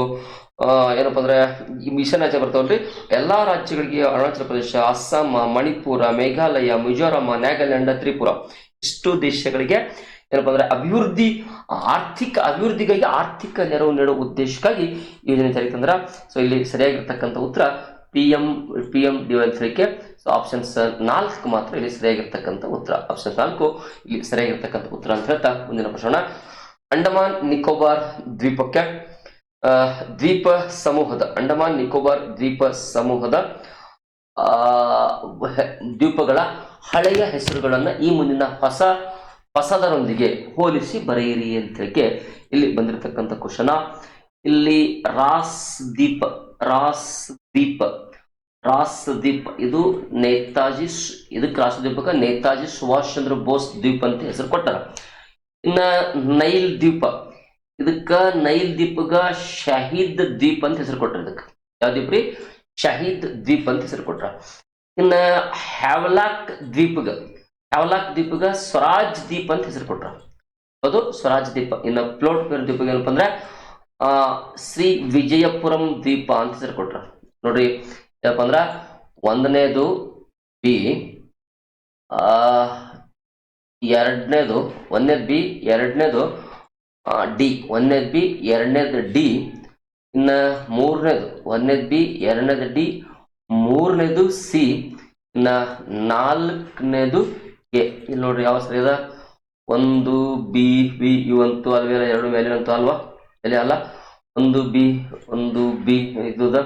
ಏನಪ್ಪಾ ಅಂದ್ರೆ ಈಶಾನ್ಯ ರಾಜ್ಯ ಬರ್ತಾವಲ್ರಿ, ಎಲ್ಲಾ ರಾಜ್ಯಗಳಿಗೆ ಅರುಣಾಚಲ ಪ್ರದೇಶ, ಅಸ್ಸಾಂ, ಮಣಿಪುರ, ಮೇಘಾಲಯ, ಮಿಜೋರಾಂ, ನಾಗಾಲ್ಯಾಂಡ್, ತ್ರಿಪುರ ಇಷ್ಟು ದೇಶಗಳಿಗೆ ಏನಪ್ಪಾ ಅಂದ್ರೆ ಆರ್ಥಿಕ ಅಭಿವೃದ್ಧಿಗಾಗಿ ಆರ್ಥಿಕ ನೆರವು ನೀಡುವ ಉದ್ದೇಶಕ್ಕಾಗಿ ಯೋಜನೆ ಜಾರಿಗೆ ತಂದ್ರ. ಸೊ ಇಲ್ಲಿ ಸರಿಯಾಗಿರ್ತಕ್ಕಂಥ ಉತ್ತರ PMDY ಅಂತ ಹೇಳಿಕೆ. ಸೊ ಆಪ್ಷನ್ಸ್ 4 ಮಾತ್ರ ಇಲ್ಲಿ ಸರಿಯಾಗಿರ್ತಕ್ಕಂಥ ಉತ್ತರ. ಆಪ್ಷನ್ 4 ಇಲ್ಲಿ ಸರಿಯಾಗಿರ್ತಕ್ಕಂಥ ಉತ್ತರ ಅಂತ ಹೇಳ್ತಾ ಮುಂದಿನ ಪ್ರಶ್ನೆ. ಅಂಡಮಾನ್ ನಿಕೋಬಾರ್ ದ್ವೀಪಕ್ಕೆ ಅಂಡಮಾನ್ ನಿಕೋಬಾರ್ ದ್ವೀಪ ಸಮೂಹದ ದ್ವೀಪಗಳ ಹಳೆಯ ಹೆಸರುಗಳನ್ನ ಈ ಮುಂದಿನ ಹೊಸದರೊಂದಿಗೆ ಹೋಲಿಸಿ ಬರೆಯಿರಿ ಅಂತ ಹೇಳಿ ಇಲ್ಲಿ ಬಂದಿರತಕ್ಕಂಥ ಕ್ವಶನ. ಇಲ್ಲಿ ರಾಸ್ ದ್ವೀಪ ಇದು ನೇತಾಜಿ, ಇದಕ್ಕೆ ರಾಸ್ ದ್ವೀಪಕ್ಕೆ ನೇತಾಜಿ ಸುಭಾಷ್ ಚಂದ್ರ ಬೋಸ್ ದ್ವೀಪ ಅಂತ ಹೆಸರು ಕೊಟ್ಟಾರ. ಇನ್ನ ನೈಲ್ ದ್ವೀಪಗ ಶಹೀದ್ ದ್ವೀಪ್ ಅಂತ ಹೆಸರು ಕೊಟ್ಟಾರ. ಇದಕ್ಕೆ ಯಾವ ದ್ವೀಪ ರೀ? ಶಹೀದ್ ದ್ವೀಪ್ ಅಂತ ಹೆಸರು ಕೊಟ್ರ. ಇನ್ನ ಹ್ಯಾವಲಾಕ್ ದ್ವೀಪಗ ಸ್ವರಾಜ್ ದ್ವೀಪ್ ಅಂತ ಹೆಸರು ಕೊಟ್ರ. ಅದು ಸ್ವರಾಜ್ ದ್ವೀಪ. ಇನ್ನು ಫ್ಲೋಟ್ ಬೇರ್ ದ್ವೀಪ ಏನಪ್ಪ ಅಂದ್ರೆ ಶ್ರೀ ವಿಜಯಪುರಂ ದ್ವೀಪ ಅಂತ ಹೆಸರು ಕೊಟ್ರ. ನೋಡ್ರಿ ಏನಪ್ಪ ಅಂದ್ರ ಒಂದನೇದು ಬಿ, ಎರಡನೇದು ಡಿ, ಎರಡನೇದು ಡಿ, ಇನ್ನ ಒಂದನೇದು ಬಿ, ಎರಡನೇದು ಡಿ, ಮೂರನೇದು ಸಿ, ಇನ್ನ ನಾಲ್ಕನೇದು ಎ. ಇಲ್ಲಿ ನೋಡ್ರಿ ಯಾವ ಸರಿ ಅದ? ಒಂದು ಬಿ ಇವಂತೂ ಅಲ್ವೇಲ್ಲ, ಎರಡು ಮೇಲಿನಂತೂ ಅಲ್ವಾ? ಎಲ್ಲಿ ಅಲ್ಲ, ಒಂದು ಬಿ ಇದು ಅದ,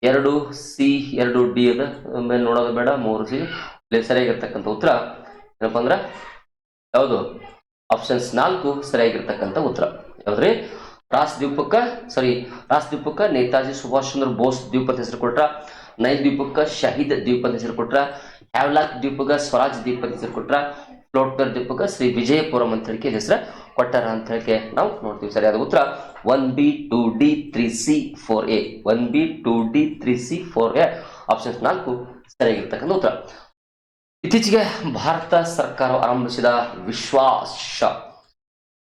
ಎರಡು ಸಿ, ಎರಡು ಡಿ ಅದ. ಮೇಲೆ ನೋಡೋದು ಬೇಡ, ಮೂರು ಸಿ. ಇಲ್ಲಿ ಸರಿಯಾಗಿರ್ತಕ್ಕಂಥ ಉತ್ತರ ಏನಪ್ಪಾ ಅಂದ್ರ ಯಾವುದು? ಆಪ್ಷನ್ಸ್ 4 ಸರಿಯಾಗಿರ್ತಕ್ಕಂಥ ಉತ್ತರ. ಯಾವ್ದ್ರಿ? ರಾಸ್ ದ್ವೀಪಕ್ಕ ನೇತಾಜಿ ಸುಭಾಷ್ ಚಂದ್ರ ಬೋಸ್ ದ್ವೀಪ ಅಂತ ಹೆಸರು ಕೊಟ್ರ. ನೈಲ್ ದ್ವೀಪಕ್ಕ ಶಹೀದ್ ದ್ವೀಪ ಅಂತ ಹೆಸರು ಕೊಟ್ರ. ಹ್ಯಾವ್ಲಾಕ್ ದ್ವೀಪಗ ಸ್ವರಾಜ್ ದ್ವೀಪ ಅಂತ ಹೆಸರು ಕೊಟ್ರ. ಫ್ಲೋಟ್ಬರ್ ದ್ವೀಪಗ ಶ್ರೀ ವಿಜಯಪುರಂ ಅಂತ ಹೇಳಿ ಹೆಸರು ಕೊಟ್ಟಾರ ಅಂತ ಹೇಳಿ ನಾವು ನೋಡ್ತೀವಿ. ಸರಿಯಾದ ಉತ್ತರ 1B 2D 3C 4A. 1B 2D 3C 4A option 4 ಸರಿಯಾಗಿರ್ತಕ್ಕಂಥ ಉತ್ತರ. ಇತ್ತೀಚೆಗೆ ಭಾರತ ಸರ್ಕಾರ ಆರಂಭಿಸಿದ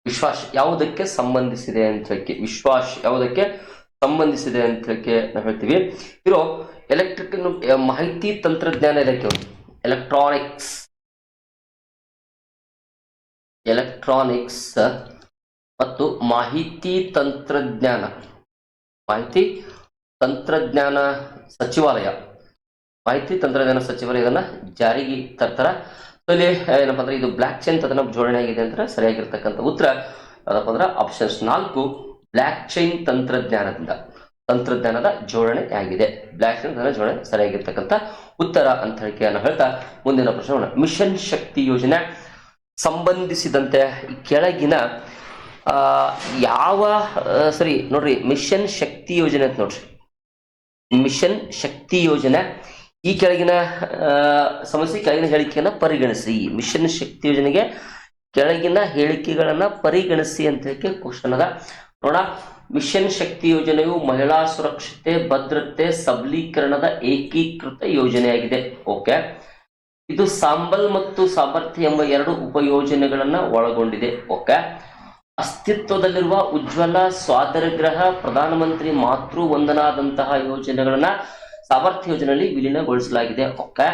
ವಿಶ್ವಾಸ್ ಯಾವುದಕ್ಕೆ ಸಂಬಂಧಿಸಿದೆ ಅಂತ ಹೇಳಿ ನಾವು ಹೇಳ್ತೀವಿ. ಇರೋ ಮಾಹಿತಿ ತಂತ್ರಜ್ಞಾನ ಇಲಾಖೆ, ಎಲೆಕ್ಟ್ರಾನಿಕ್ಸ್ ಮತ್ತು ಮಾಹಿತಿ ತಂತ್ರಜ್ಞಾನ ಮಾಹಿತಿ ತಂತ್ರಜ್ಞಾನ ಸಚಿವಾಲಯ ಇದನ್ನ ಜಾರಿಗೆ ತರ್ತಾರ. ಇಲ್ಲಿ ಏನಪ್ಪಾ ಅಂದ್ರೆ ಇದು ಬ್ಲಾಕ್ ಚೈನ್ ಅದನ್ನ ಜೋಡಣೆ ಆಗಿದೆ ಅಂತ ಸರಿಯಾಗಿರ್ತಕ್ಕಂಥ ಉತ್ತರ ಯಾವ್ದಪ್ಪ ಅಂದ್ರೆ ಆಪ್ಷನ್ಸ್ 4 ಬ್ಲಾಕ್ ಚೈನ್ ತಂತ್ರಜ್ಞಾನದ ಜೋಡಣೆ ಆಗಿದೆ. ಬ್ಲಾಕ್ ಚೈನ್ ಜೋಡಣೆ ಸರಿಯಾಗಿರ್ತಕ್ಕಂಥ ಉತ್ತರ ಅಂತ ಹೇಳ್ತಾ ಮುಂದಿನ ಪ್ರಶ್ನೆ, ಮಿಷನ್ ಶಕ್ತಿ ಯೋಜನೆ ಸಂಬಂಧಿಸಿದಂತೆ ಕೆಳಗಿನ ಯಾವ ಸರಿ ನೋಡ್ರಿ, ಮಿಷನ್ ಶಕ್ತಿ ಯೋಜನೆ ಅಂತ ನೋಡ್ರಿ, ಮಿಷನ್ ಶಕ್ತಿ ಯೋಜನೆ ಈ ಕೆಳಗಿನ ಸಮಸ್ಯೆ ಕೆಳಗಿನ ಹೇಳಿಕೆಯನ್ನ ಪರಿಗಣಿಸಿ. ಮಿಷನ್ ಶಕ್ತಿ ಯೋಜನೆಗೆ ಕೆಳಗಿನ ಹೇಳಿಕೆಗಳನ್ನ ಪರಿಗಣಿಸಿ ಅಂತ ಹೇಳಿ ಕ್ವಶನ್ ಅದ ನೋಡ. ಮಿಷನ್ ಶಕ್ತಿ ಯೋಜನೆಯು ಮಹಿಳಾ ಸುರಕ್ಷತೆ, ಭದ್ರತೆ, ಸಬಲೀಕರಣದ ಏಕೀಕೃತ ಯೋಜನೆಯಾಗಿದೆ. ಓಕೆ, ಇದು ಸಾಂಬಲ್ ಮತ್ತು ಸಾಮರ್ಥ್ಯ ಎಂಬ 2 ಉಪಯೋಜನೆಗಳನ್ನ ಒಳಗೊಂಡಿದೆ. ಓಕೆ, ಅಸ್ತಿತ್ವದಲ್ಲಿರುವ ಉಜ್ವಲ, ಸ್ವಾತಂತ್ರ್ಯಗೃಹ, ಪ್ರಧಾನಮಂತ್ರಿ ಮಾತೃ ವಂದನಾದಂತಹ ಯೋಜನೆಗಳನ್ನ ಸಾಮರ್ಥ್ಯ ಯೋಜನೆಯಲ್ಲಿ ವಿಲೀನಗೊಳಿಸಲಾಗಿದೆ. ಓಕೆ,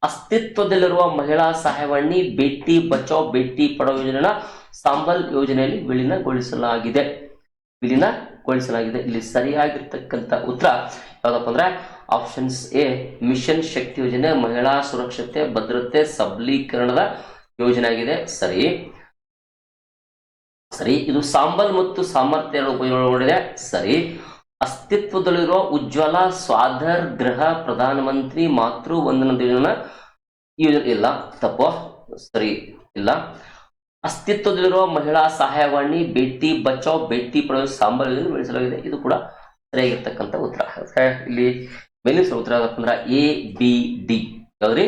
ಅಸ್ತಿತ್ವದಲ್ಲಿರುವ ಮಹಿಳಾ ಸಹಾಯವಾಣಿ, ಬೇಟಿ ಬಚಾವ್ ಬೇಟಿ ಪಡಾವ್ ಯೋಜನೆನ ಸಾಂಬಲ್ ಯೋಜನೆಯಲ್ಲಿ ವಿಲೀನಗೊಳಿಸಲಾಗಿದೆ. ಇಲ್ಲಿ ಸರಿಯಾಗಿರ್ತಕ್ಕಂಥ ಉತ್ತರ ಯಾವ್ದಪ್ಪ ಅಂದ್ರೆ ಆಪ್ಷನ್ಸ್ ಎ, ಮಿಷನ್ ಶಕ್ತಿ ಯೋಜನೆ ಮಹಿಳಾ ಸುರಕ್ಷತೆ, ಭದ್ರತೆ, ಸಬಲೀಕರಣದ ಯೋಜನೆ ಆಗಿದೆ. ಸರಿ, ಇದು ಸಾಂಬಲ್ ಮತ್ತು ಸಾಮರ್ಥ್ಯ ಉಪಯೋಗಗಳಿದೆ. ಸರಿ, ಅಸ್ತಿತ್ವದಲ್ಲಿರುವ ಉಜ್ವಲ, ಸ್ವಾಧರ್ ಗೃಹ, ಪ್ರಧಾನಮಂತ್ರಿ ಮಾತೃ ವಂದನಾ ಯೋಜನೆ ಇಲ್ಲ, ತಪ್ಪು. ಸರಿ, ಇಲ್ಲ. ಅಸ್ತಿತ್ವದಲ್ಲಿರುವ ಮಹಿಳಾ ಸಹಾಯವಾಣಿ, ಬೇಟಿ ಬಚಾವ್ ಬೇಟಿ ಪಡಾವ್ ಸಾಂಬಲ್ ಯೋಜನೆ ಬೆಳೆಸಲಾಗಿದೆ. ಇದು ಕೂಡ ಸರಿಯಾಗಿರ್ತಕ್ಕಂಥ ಉತ್ತರ. ಇಲ್ಲಿ ಮೇಲಿನ ಉತ್ತರ ಅಂದ್ರೆ ಎ ಬಿ ಡಿ. ಯಾವ್ದ್ರಿ?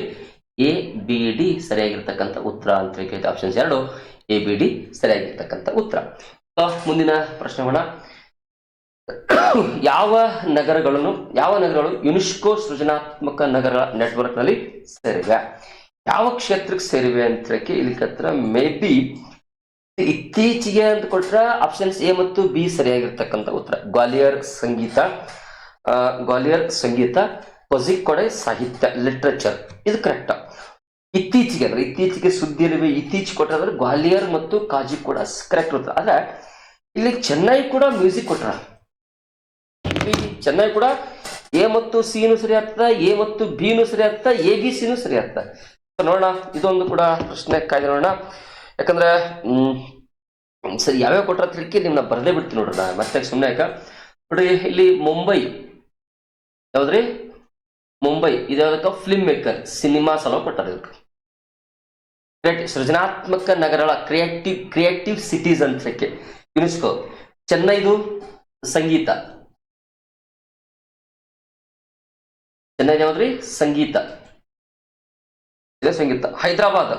ಎ ಬಿ ಡಿ ಸರಿಯಾಗಿರ್ತಕ್ಕಂಥ ಉತ್ತರ ಅಂತ ಹೇಳಿ ಆಪ್ಷನ್ಸ್ 2 ಎ ಬಿ ಡಿ ಸರಿಯಾಗಿರ್ತಕ್ಕಂಥ ಉತ್ತರ. ಮುಂದಿನ ಪ್ರಶ್ನೆ, ಯಾವ ನಗರಗಳು ಯುನೆಸ್ಕೋ ಸೃಜನಾತ್ಮಕ ನಗರ ನೆಟ್ವರ್ಕ್ ನಲ್ಲಿ ಸೇರಿವೆ? ಯಾವ ಕ್ಷೇತ್ರಕ್ಕೆ ಸೇರಿವೆ ಅಂತ ಹೇಳಿ ಇಲ್ಲಿ ಹತ್ರ ಮೇ ಬಿ ಇತ್ತೀಚೆಗೆ ಅಂತ ಕೊಟ್ರ ಆಪ್ಷನ್ಸ್ ಎ ಮತ್ತು ಬಿ ಸರಿಯಾಗಿರ್ತಕ್ಕಂಥ ಉತ್ತರ. ಗ್ವಾಲಿಯರ್ ಸಂಗೀತ, ಕೋಝಿಕೋಡೆ ಸಾಹಿತ್ಯ ಲಿಟ್ರೇಚರ್, ಇದು ಕರೆಕ್ಟ್. ಇತ್ತೀಚೆಗೆ ಸುದ್ದಿಯಲ್ಲಿ ಇತ್ತೀಚೆಗೆ ಕೊಟ್ಟರೆ ಗ್ವಾಲಿಯರ್ ಮತ್ತು ಕಾಜಿಕೋಡ ಕರೆಕ್ಟ್ ಉತ್ತರ. ಆದ್ರೆ ಇಲ್ಲಿ ಚೆನ್ನೈ ಕೂಡ ಮ್ಯೂಸಿಕ್ ಕೊಟ್ರ. ಚೆನ್ನೈ ಕೂಡ ಎ ಮತ್ತು ಸಿನು ಸರಿ ಆಗ್ತದ, ಎ ಮತ್ತು ಬಿನು ಸರಿ ಆಗ್ತದ, ಎ ಬಿ ಸಿನು ಸರಿ ಆಗ್ತದ. ನೋಡೋಣ, ಇದೊಂದು ಕೂಡ ಪ್ರಶ್ನೆ ಕಾಯ್ದೆ ನೋಡೋಣ. ಯಾಕಂದ್ರೆ ಸರಿ ಯಾವ್ಯಾವ ಕೊಟ್ರ ತಿಳ್ಕಿ ನಿಮ್ನ ಬರದೇ ಬಿಡ್ತೀನಿ ನೋಡ್ರಿ. ಮತ್ತೆ ಸುಮ್ಮನೆ ಯಾಕ ನೋಡ್ರಿ, ಇಲ್ಲಿ ಮುಂಬೈ ಯಾವ್ದ್ರಿ? ಮುಂಬೈ ಇದ್ಯಾವ್ದಕ್ಕ? ಫಿಲ್ಮ್ ಮೇಕರ್, ಸಿನಿಮಾ ಸಲ ಕೊಟ್ಟಾರ. ಸೃಜನಾತ್ಮಕ ನಗರಗಳ ಕ್ರಿಯೇಟಿವ್ ಸಿಟೀಸ್ ಅಂತ ಯುನೆಸ್ಕೋ. ಚೆನ್ನೈದು ಸಂಗೀತ, ಚೆನ್ನೈ ಯಾವ್ದ್ರಿ? ಸಂಗೀತ. ಹೈದರಾಬಾದ್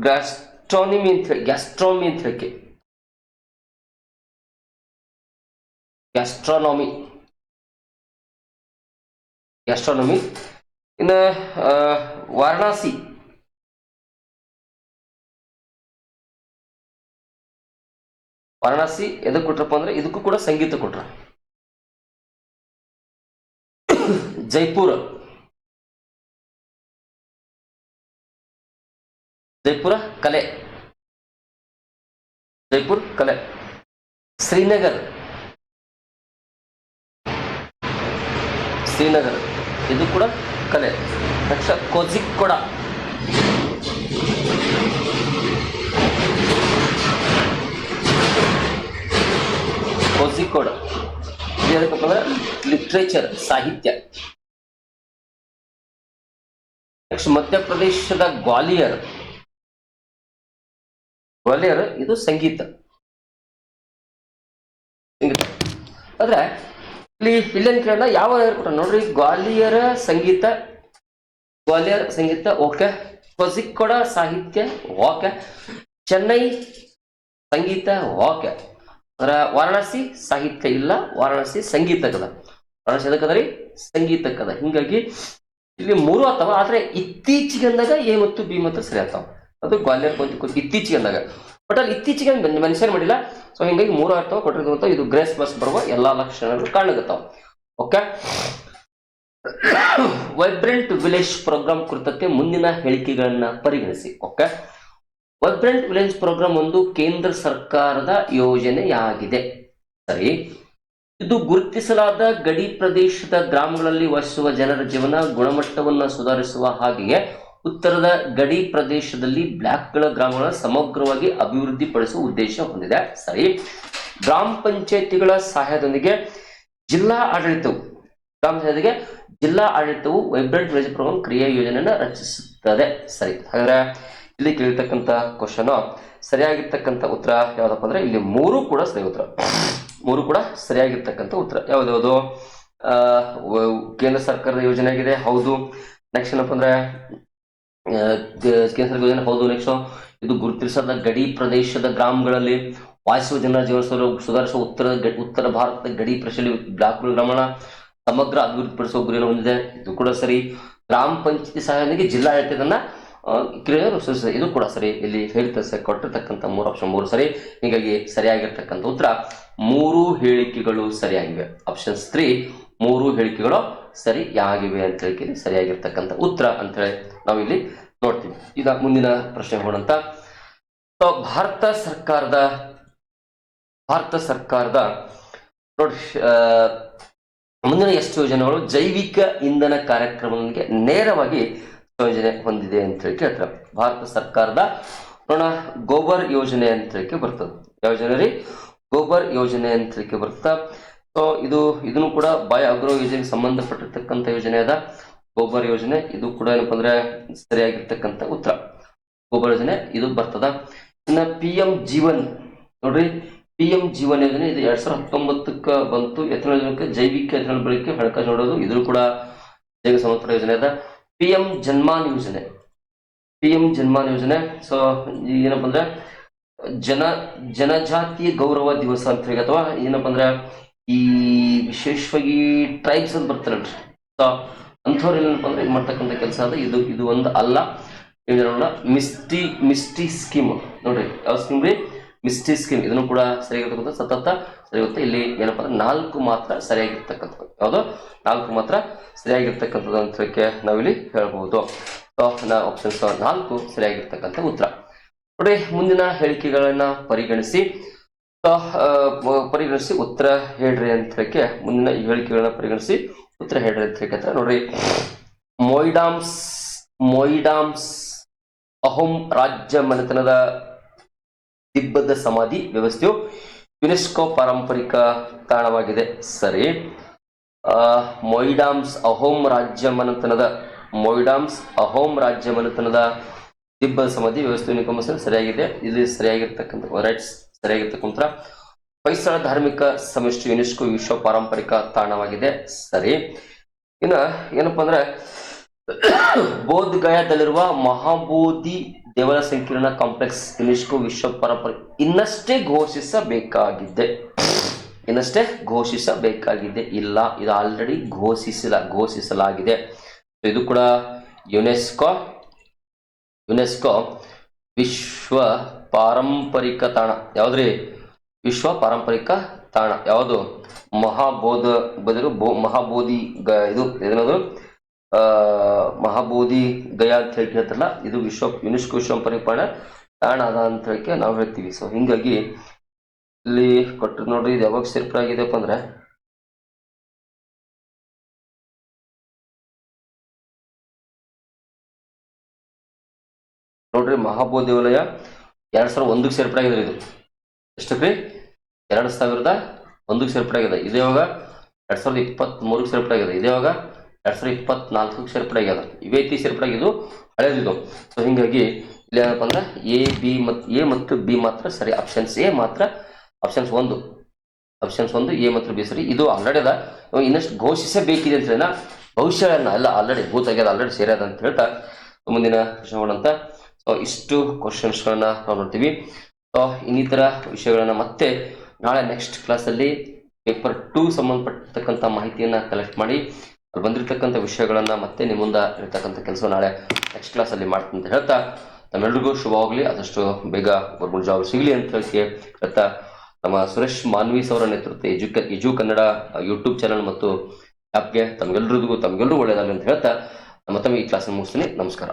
ಗ್ಯಾಸ್ಟ್ರಾನಮಿ ಅಂತ ಹೇಳಿ ಗ್ಯಾಸ್ಟ್ರಾನಮಿ. ಇನ್ನು ವಾರಣಾಸಿ ಎದಕ್ಕೆ ಕೊಟ್ರಪ್ಪ ಅಂದ್ರೆ ಇದಕ್ಕೂ ಕೂಡ ಸಂಗೀತ ಕೊಟ್ರ. ಜೈಪುರ ಕಲೆ, ಶ್ರೀನಗರ್ ಇದು ಕೂಡ ಕಲೆ. ನೆಕ್ಸ್ಟ್ ಕೋಝಿಕೋಡ, ಇದಕ್ಕಪ್ಪ ಅಂದ್ರೆ ಲಿಟ್ರೇಚರ್ ಸಾಹಿತ್ಯ. ನೆಕ್ಸ್ಟ್ ಮಧ್ಯಪ್ರದೇಶದ ಗ್ವಾಲಿಯರ್ ಇದು ಸಂಗೀತ. ಆದ್ರೆ ಇಲ್ಲೇನ್ ಕೇಳೋಣ, ಯಾವ ಕೊಟ್ಟ ನೋಡ್ರಿ, ಗ್ವಾಲಿಯರ್ ಸಂಗೀತ ಓಕೆ, ಕೋಝಿಕೋಡ ಸಾಹಿತ್ಯ ಓಕೆ, ಚೆನ್ನೈ ಸಂಗೀತ ಓಕೆ, ವಾರಣಾಸಿ ಸಾಹಿತ್ಯ ಇಲ್ಲ, ವಾರಣಾಸಿ ಸಂಗೀತಕ್ಕದ. ವಾರಣಾಸಿ ಎದಕ್ಕದ್ರಿ? ಸಂಗೀತಕ್ಕದ. ಹಿಂಗಾಗಿ ಇಲ್ಲಿ 3 ಆಗ್ತಾವ. ಆದ್ರೆ ಇತ್ತೀಚೆಗೆ ಅಂದಾಗ ಎ ಮತ್ತು ಬಿ ಮತ್ತು ಸರಿ ಆಗ್ತಾವ. ಅದು ಗ್ವಾಲಿಯರ್ ಇತ್ತೀಚೆಗೆ ಅಂದಾಗ, ಬಟ್ ಅಲ್ಲಿ ಇತ್ತೀಚೆಗೆ ಮೆನ್ಷನ್ ಮಾಡಿಲ್ಲ. ಸೊ ಹಿಂಗಾಗಿ 3 ಆಗ್ತಾವ ಕೊಟ್ಟಿರ್ತಕ್ಕಂಥ. ಇದು ಗ್ರೇಸ್ ಬಸ್ ಬರುವ ಎಲ್ಲಾ ಲಕ್ಷಣಗಳು ಕಾಣಗತ್ತಾವ. ಓಕೆ, ವೈಬ್ರೆಂಟ್ ವಿಲೇಜ್ ಪ್ರೋಗ್ರಾಮ್ ಕುರಿತಂತೆ ಮುಂದಿನ ಹೇಳಿಕೆಗಳನ್ನ ಪರಿಗಣಿಸಿ. ಓಕೆ, ವೈಬ್ರೆಂಟ್ ವಿಲೇಜ್ ಪ್ರೋಗ್ರಾಮ್ ಒಂದು ಕೇಂದ್ರ ಸರ್ಕಾರದ ಯೋಜನೆಯಾಗಿದೆ. ಸರಿ, ಇದು ಗುರುತಿಸಲಾದ ಗಡಿ ಪ್ರದೇಶದ ಗ್ರಾಮಗಳಲ್ಲಿ ವಾಸಿಸುವ ಜನರ ಜೀವನ ಗುಣಮಟ್ಟವನ್ನು ಸುಧಾರಿಸುವ ಹಾಗೆಯೇ ಉತ್ತರದ ಗಡಿ ಪ್ರದೇಶದಲ್ಲಿ ಬ್ಲಾಕ್ಗಳ ಗ್ರಾಮಗಳ ಸಮಗ್ರವಾಗಿ ಅಭಿವೃದ್ಧಿಪಡಿಸುವ ಉದ್ದೇಶ ಹೊಂದಿದೆ. ಸರಿ, ಗ್ರಾಮ ಪಂಚಾಯತಿಗಳ ಸಹಾಯದೊಂದಿಗೆ ಜಿಲ್ಲಾ ಆಡಳಿತವು ವೈಬ್ರೆಂಟ್ ವಿಲೇಜ್ ಪ್ರೋಗ್ರಾಮ್ ಕ್ರಿಯಾ ಯೋಜನೆಯನ್ನು ರಚಿಸುತ್ತದೆ. ಸರಿ, ಹಾಗಾದ್ರೆ ಇಲ್ಲಿ ಕೇಳಿರ್ತಕ್ಕಂಥ ಕ್ವಶನ್ ಸರಿಯಾಗಿರ್ತಕ್ಕಂಥ ಉತ್ತರ ಯಾವ್ದಪ್ಪ ಅಂದ್ರೆ ಇಲ್ಲಿ ಮೂರು ಕೂಡ ಸರಿಯಾಗಿರ್ತಕ್ಕಂಥ ಉತ್ತರ ಯಾವ್ದು? ಕೇಂದ್ರ ಸರ್ಕಾರದ ಯೋಜನೆ ಆಗಿದೆ, ಹೌದು. ನೆಕ್ಸ್ಟ್ ಏನಪ್ಪ ಅಂದ್ರೆ ಕೇಂದ್ರ ಸರ್ಕಾರದ ಯೋಜನೆ, ಹೌದು. ನೆಕ್ಸ್ಟ್ ಇದು ಗುರುತಿಸದ ಗಡಿ ಪ್ರದೇಶದ ಗ್ರಾಮಗಳಲ್ಲಿ ವಾಸಿಸುವ ಜನರ ಜೀವನ ಸುಧಾರಿಸುವ ಉತ್ತರ ಭಾರತದ ಗಡಿ ಪ್ರದೇಶದಲ್ಲಿ ಬ್ಲಾಕ್ಗಳ ಗ್ರಾಮಗಳ ಸಮಗ್ರ ಅಭಿವೃದ್ಧಿಪಡಿಸುವ ಗುರಿಯನ್ನು ಹೊಂದಿದೆ, ಇದು ಕೂಡ ಸರಿ. ಗ್ರಾಮ ಪಂಚಾಯತಿ ಸಹಾಯದೊಂದಿಗೆ ಜಿಲ್ಲಾಡಳಿತದನ್ನ ಇದು ಕೂಡ ಸರಿ. ಇಲ್ಲಿ ಕೊಟ್ಟಿರ್ತಕ್ಕಂಥ 3 ಆಪ್ಷನ್ 3 ಸರಿ. ಹೀಗಾಗಿ ಸರಿಯಾಗಿರ್ತಕ್ಕಂಥ ಉತ್ತರ 3 ಹೇಳಿಕೆಗಳು ಸರಿಯಾಗಿವೆ. ಆಪ್ಷನ್ಸ್ 3 3 ಹೇಳಿಕೆಗಳು ಸರಿಯಾಗಿವೆ ಅಂತ ಹೇಳಿ ಸರಿಯಾಗಿರ್ತಕ್ಕಂಥ ಉತ್ತರ ಅಂತ ಹೇಳಿ ನಾವು ಇಲ್ಲಿ ನೋಡ್ತೀವಿ. ಈಗ ಮುಂದಿನ ಪ್ರಶ್ನೆ ಹೋಗೋಣಂತ. ಭಾರತ ಸರ್ಕಾರದ ನೋಡಿ ಮುಂದಿನ ಎಷ್ಟು ಯೋಜನೆಗಳು ಜೈವಿಕ ಇಂಧನ ಕಾರ್ಯಕ್ರಮಕ್ಕೆ ನೇರವಾಗಿ ಯೋಜನೆ ಹೊಂದಿದೆ ಅಂತ ಹೇಳಿ ಕೇಳ್ತಾರೆ. ಭಾರತ ಸರ್ಕಾರದ ಗೋಬರ್ ಯೋಜನೆ ಅಂತ ಹೇಳಿ ಬರ್ತದೆ. ಯಾವ ಯೋಜನೆ ರೀ? ಗೋಬರ್ ಯೋಜನೆ ಅಂತ ಹೇಳಿ ಬರ್ತಾ. ಸೊ ಇದನ್ನು ಕೂಡ ಬಾಯ್ ಅಗ್ರೋ ಯೋಜನೆಗೆ ಸಂಬಂಧಪಟ್ಟಿರ್ತಕ್ಕಂಥ ಯೋಜನೆ ಅದ ಗೋಬರ್ ಯೋಜನೆ. ಇದು ಕೂಡ ಏನಪ್ಪ ಅಂದ್ರೆ ಸರಿಯಾಗಿರ್ತಕ್ಕಂಥ ಉತ್ತರ. ಗೋಬರ್ ಯೋಜನೆ ಇದು ಬರ್ತದ. ಇನ್ನ PM ಜೀವನ್ ನೋಡ್ರಿ, PM ಜೀವನ್ ಯೋಜನೆ ಇದು 2019 ಬಂತು. ಎಥನಾಲ್ ಯೋಜನೆಗೆ ಜೈವಿಕ ಎಥನಾಲ್ ಬಳಕೆ ಹಣಕಾಸು ನೋಡೋದು, ಇದು ಕೂಡ ಜೈವಿಕ ಸಂಬಂಧಪಟ್ಟ ಯೋಜನೆ ಅದ. PM ಜನ್ಮಾನ್ ಯೋಜನೆ. ಸೊ ಏನಪ್ಪ ಅಂದ್ರೆ ಜನಜಾತಿಯ ಗೌರವ ದಿವಸ ಅಂತ ಹೇಳಿ, ಅಥವಾ ಏನಪ್ಪ ಅಂದ್ರೆ ಈ ವಿಶೇಷವಾಗಿ ಟ್ರೈಬ್ಸ್ ಅಂತ ಬರ್ತಾರಲ್ರಿ, ಸೊ ಅಂಥವ್ರು ಏನಪ್ಪ ಅಂದ್ರೆ ಇದು ಮಾಡ್ತಕ್ಕಂಥ ಕೆಲಸ ಅದ. ಇದು ಒಂದು ಅಲ್ಲ. ಮಿಸ್ಟಿ ಸ್ಕೀಮ್ ನೋಡ್ರಿ, ಯಾವ ಸ್ಕೀಮ್ ರೀ? Misty scheme. ಇದನ್ನು ಕೂಡ ಸರಿಯಾಗಿರ್ತಕ್ಕಂಥ ಸತತ ಸರಿಯಾಗುತ್ತೆ. ಇಲ್ಲಿ ಏನಪ್ಪ ಅಂದ್ರೆ 4 ಮಾತ್ರ ಸರಿಯಾಗಿರ್ತಕ್ಕಂಥದ್ದು. ಯಾವುದು? 4 ಮಾತ್ರ ಸರಿಯಾಗಿರ್ತಕ್ಕಂಥದ್ದು ಅಂತ ಹೇಳಕ್ಕೆ ನಾವಿಲ್ಲಿ ಹೇಳ್ಬಹುದು. ಆಪ್ಷನ್ಸ್ 4 ಸರಿಯಾಗಿರ್ತಕ್ಕಂಥ ಉತ್ತರ. ನೋಡಿ, ಮುಂದಿನ ಹೇಳಿಕೆಗಳನ್ನ ಪರಿಗಣಿಸಿ ಉತ್ತರ ಹೇಳ್ರಿ ಅಂತ ಹೇಳಕ್ಕೆ, ಮುಂದಿನ ಹೇಳಿಕೆಗಳನ್ನ ಪರಿಗಣಿಸಿ ಉತ್ತರ ಹೇಳ್ರಿ ಅಂತ ಹೇಳಕ್ಕೆ ನೋಡ್ರಿ. ಮೊಯಿಡಾಮ್ಸ್ ಅಹೋಮ್ ರಾಜ್ಯ ಮನೆತನದ ತಿಬ್ಬದ ಸಮಾಧಿ ವ್ಯವಸ್ಥೆಯು ಯುನೆಸ್ಕೋ ಪಾರಂಪರಿಕ ತಾಣವಾಗಿದೆ. ಸರಿ, ಮೊಯಿಡಾಮ್ಸ್ ಅಹೋಮ್ ರಾಜ್ಯ ಮನೆತನದ ತಿಬ್ಬದ ಸಮಾಧಿ ವ್ಯವಸ್ಥೆ ಸರಿಯಾಗಿದೆ. ಇಲ್ಲಿ ಸರಿಯಾಗಿರ್ತಕ್ಕಂಥ ಹೊಯ್ಸಳ ಧಾರ್ಮಿಕ ಸಮಷ್ಟಿ ಯುನೆಸ್ಕೋ ವಿಶ್ವ ಪಾರಂಪರಿಕ ತಾಣವಾಗಿದೆ. ಸರಿ, ಇನ್ನ ಏನಪ್ಪಾ ಅಂದ್ರೆ ಬೋಧ್ ಗಯಾದಲ್ಲಿರುವ ಮಹಾಬೋಧಿ ದೇವರ ಸಂಕೀರ್ಣ ಕಾಂಪ್ಲೆಕ್ಸ್ ಯುನೆಸ್ಕೋ ವಿಶ್ವ ಪಾರಂಪರಿಕ ಇನ್ನಷ್ಟೇ ಘೋಷಿಸಬೇಕಾಗಿದೆ. ಇಲ್ಲ, ಇದು ಆಲ್ರೆಡಿ ಘೋಷಿಸಲಾಗಿದೆ. ಇದು ಕೂಡ ಯುನೆಸ್ಕೋ ವಿಶ್ವ ಪಾರಂಪರಿಕ ತಾಣ. ಯಾವ್ದ್ರಿ? ವಿಶ್ವ ಪಾರಂಪರಿಕ ತಾಣ ಯಾವುದು? ಮಹಾಬೋಧಿ ಇದು ಏನದು? ಮಹಾಬೋಧಿ ಗಯಾ ಅಂತ ಹೇಳಿ ಹೇಳ್ತಾರಲ್ಲ, ಇದು ಯುನೆಸ್ಕೋ ವಿಶ್ವ ಪಾರಂಪರಿಕ ತಾಣ ಅದ ಅಂತ ಹೇಳಿ ನಾವು ಹೇಳ್ತೀವಿ. ಸೊ ಹಿಂಗಾಗಿ ಇಲ್ಲಿ ಕೊಟ್ಟರು ನೋಡ್ರಿ, ಇದು ಯಾವಾಗ ಸೇರ್ಪಡೆಯಾಗಿದೆಪ್ಪ ಅಂದ್ರೆ ನೋಡ್ರಿ, ಮಹಾಬೋಧಿ ವಲಯ 2001 ಸೇರ್ಪಡೆಯಾಗಿದೆ. ಇದು ಎಷ್ಟಕ್ರಿ? 2001 ಸೇರ್ಪಡೆಯಾಗಿದೆ. ಇದೇ ಯಾವಾಗ? 2023 ಸೇರ್ಪಡೆಯಾಗಿದೆ. ಇದೇ ಯಾವಾಗ? 2024 ಸೇರ್ಪಡೆಯಾಗ್ಯದ. ಇವೈತಿ ಸೇರ್ಪಡೆಯಾಗಿದ್ದು ಹಳೇದಿದು. ಸೊ ಹಿಂಗಾಗಿ ಇಲ್ಲಿ ಏನಪ್ಪ ಅಂದ್ರೆ ಎ ಮತ್ತು ಬಿ ಮಾತ್ರ ಸರಿ. ಆಪ್ಷನ್ಸ್ 1 ಎ ಮತ್ತು ಬಿ ಸರಿ. ಇದು ಆಲ್ರೆಡಿ ಅದ, ಇನ್ನಷ್ಟು ಘೋಷಿಸಬೇಕಿದೆ ಅಂತ ಹೇಳ ಭವಿಷ್ಯ ಅಲ್ಲ, ಆಲ್ರೆಡಿ ಭೂತಾಗ್ಯದ, ಆಲ್ರೆಡಿ ಸೇರ್ಯದ ಅಂತ ಹೇಳ್ತಾ ಮುಂದಿನ ಪ್ರಶ್ನೆ ಅಂತ. ಸೊ ಇಷ್ಟು ಕ್ವಶನ್ಸ್ಗಳನ್ನ ನಾವು ನೋಡ್ತೀವಿ. ಸೊ ಇನ್ನಿತರ ವಿಷಯಗಳನ್ನ ಮತ್ತೆ ನಾಳೆ ನೆಕ್ಸ್ಟ್ ಕ್ಲಾಸಲ್ಲಿ ಪೇಪರ್ 2 ಸಂಬಂಧಪಟ್ಟತಕ್ಕಂಥ ಮಾಹಿತಿಯನ್ನ ಕಲೆಕ್ಟ್ ಮಾಡಿ ಅಲ್ಲಿ ಬಂದಿರತಕ್ಕಂಥ ವಿಷಯಗಳನ್ನ ಮತ್ತೆ ನಿಮ್ಮ ಮುಂದೆ ಇರತಕ್ಕಂಥ ಕೆಲಸ ನಾಳೆ ನೆಕ್ಸ್ಟ್ ಕ್ಲಾಸಲ್ಲಿ ಮಾಡ್ತೀನಿ ಅಂತ ಹೇಳ್ತಾ ತಮ್ಮೆಲ್ಲರಿಗೂ ಶುಭವಾಗಲಿ. ಆದಷ್ಟು ಬೇಗ ಗೌರ್ಮೆಂಟ್ ಜಾಬ್ ಸಿಗಲಿ ಅಂತ ಹೇಳ್ತಾ ನಮ್ಮ ಸುರೇಶ್ ಮಾನ್ವೀಸ್ ಅವರ ನೇತೃತ್ವ ಎಜು ಕನ್ನಡ ಯೂಟ್ಯೂಬ್ ಚಾನಲ್ ಮತ್ತು ಆ್ಯಪ್ಗೆ ತಮಗೆಲ್ಲರಿಗೂ ಒಳ್ಳೆಯದಾಗಲಿ ಅಂತ ಹೇಳ್ತಾ ಮತ್ತೊಮ್ಮೆ ಈ ಕ್ಲಾಸನ್ನು ಮುಗಿಸ್ತೀನಿ. ನಮಸ್ಕಾರ.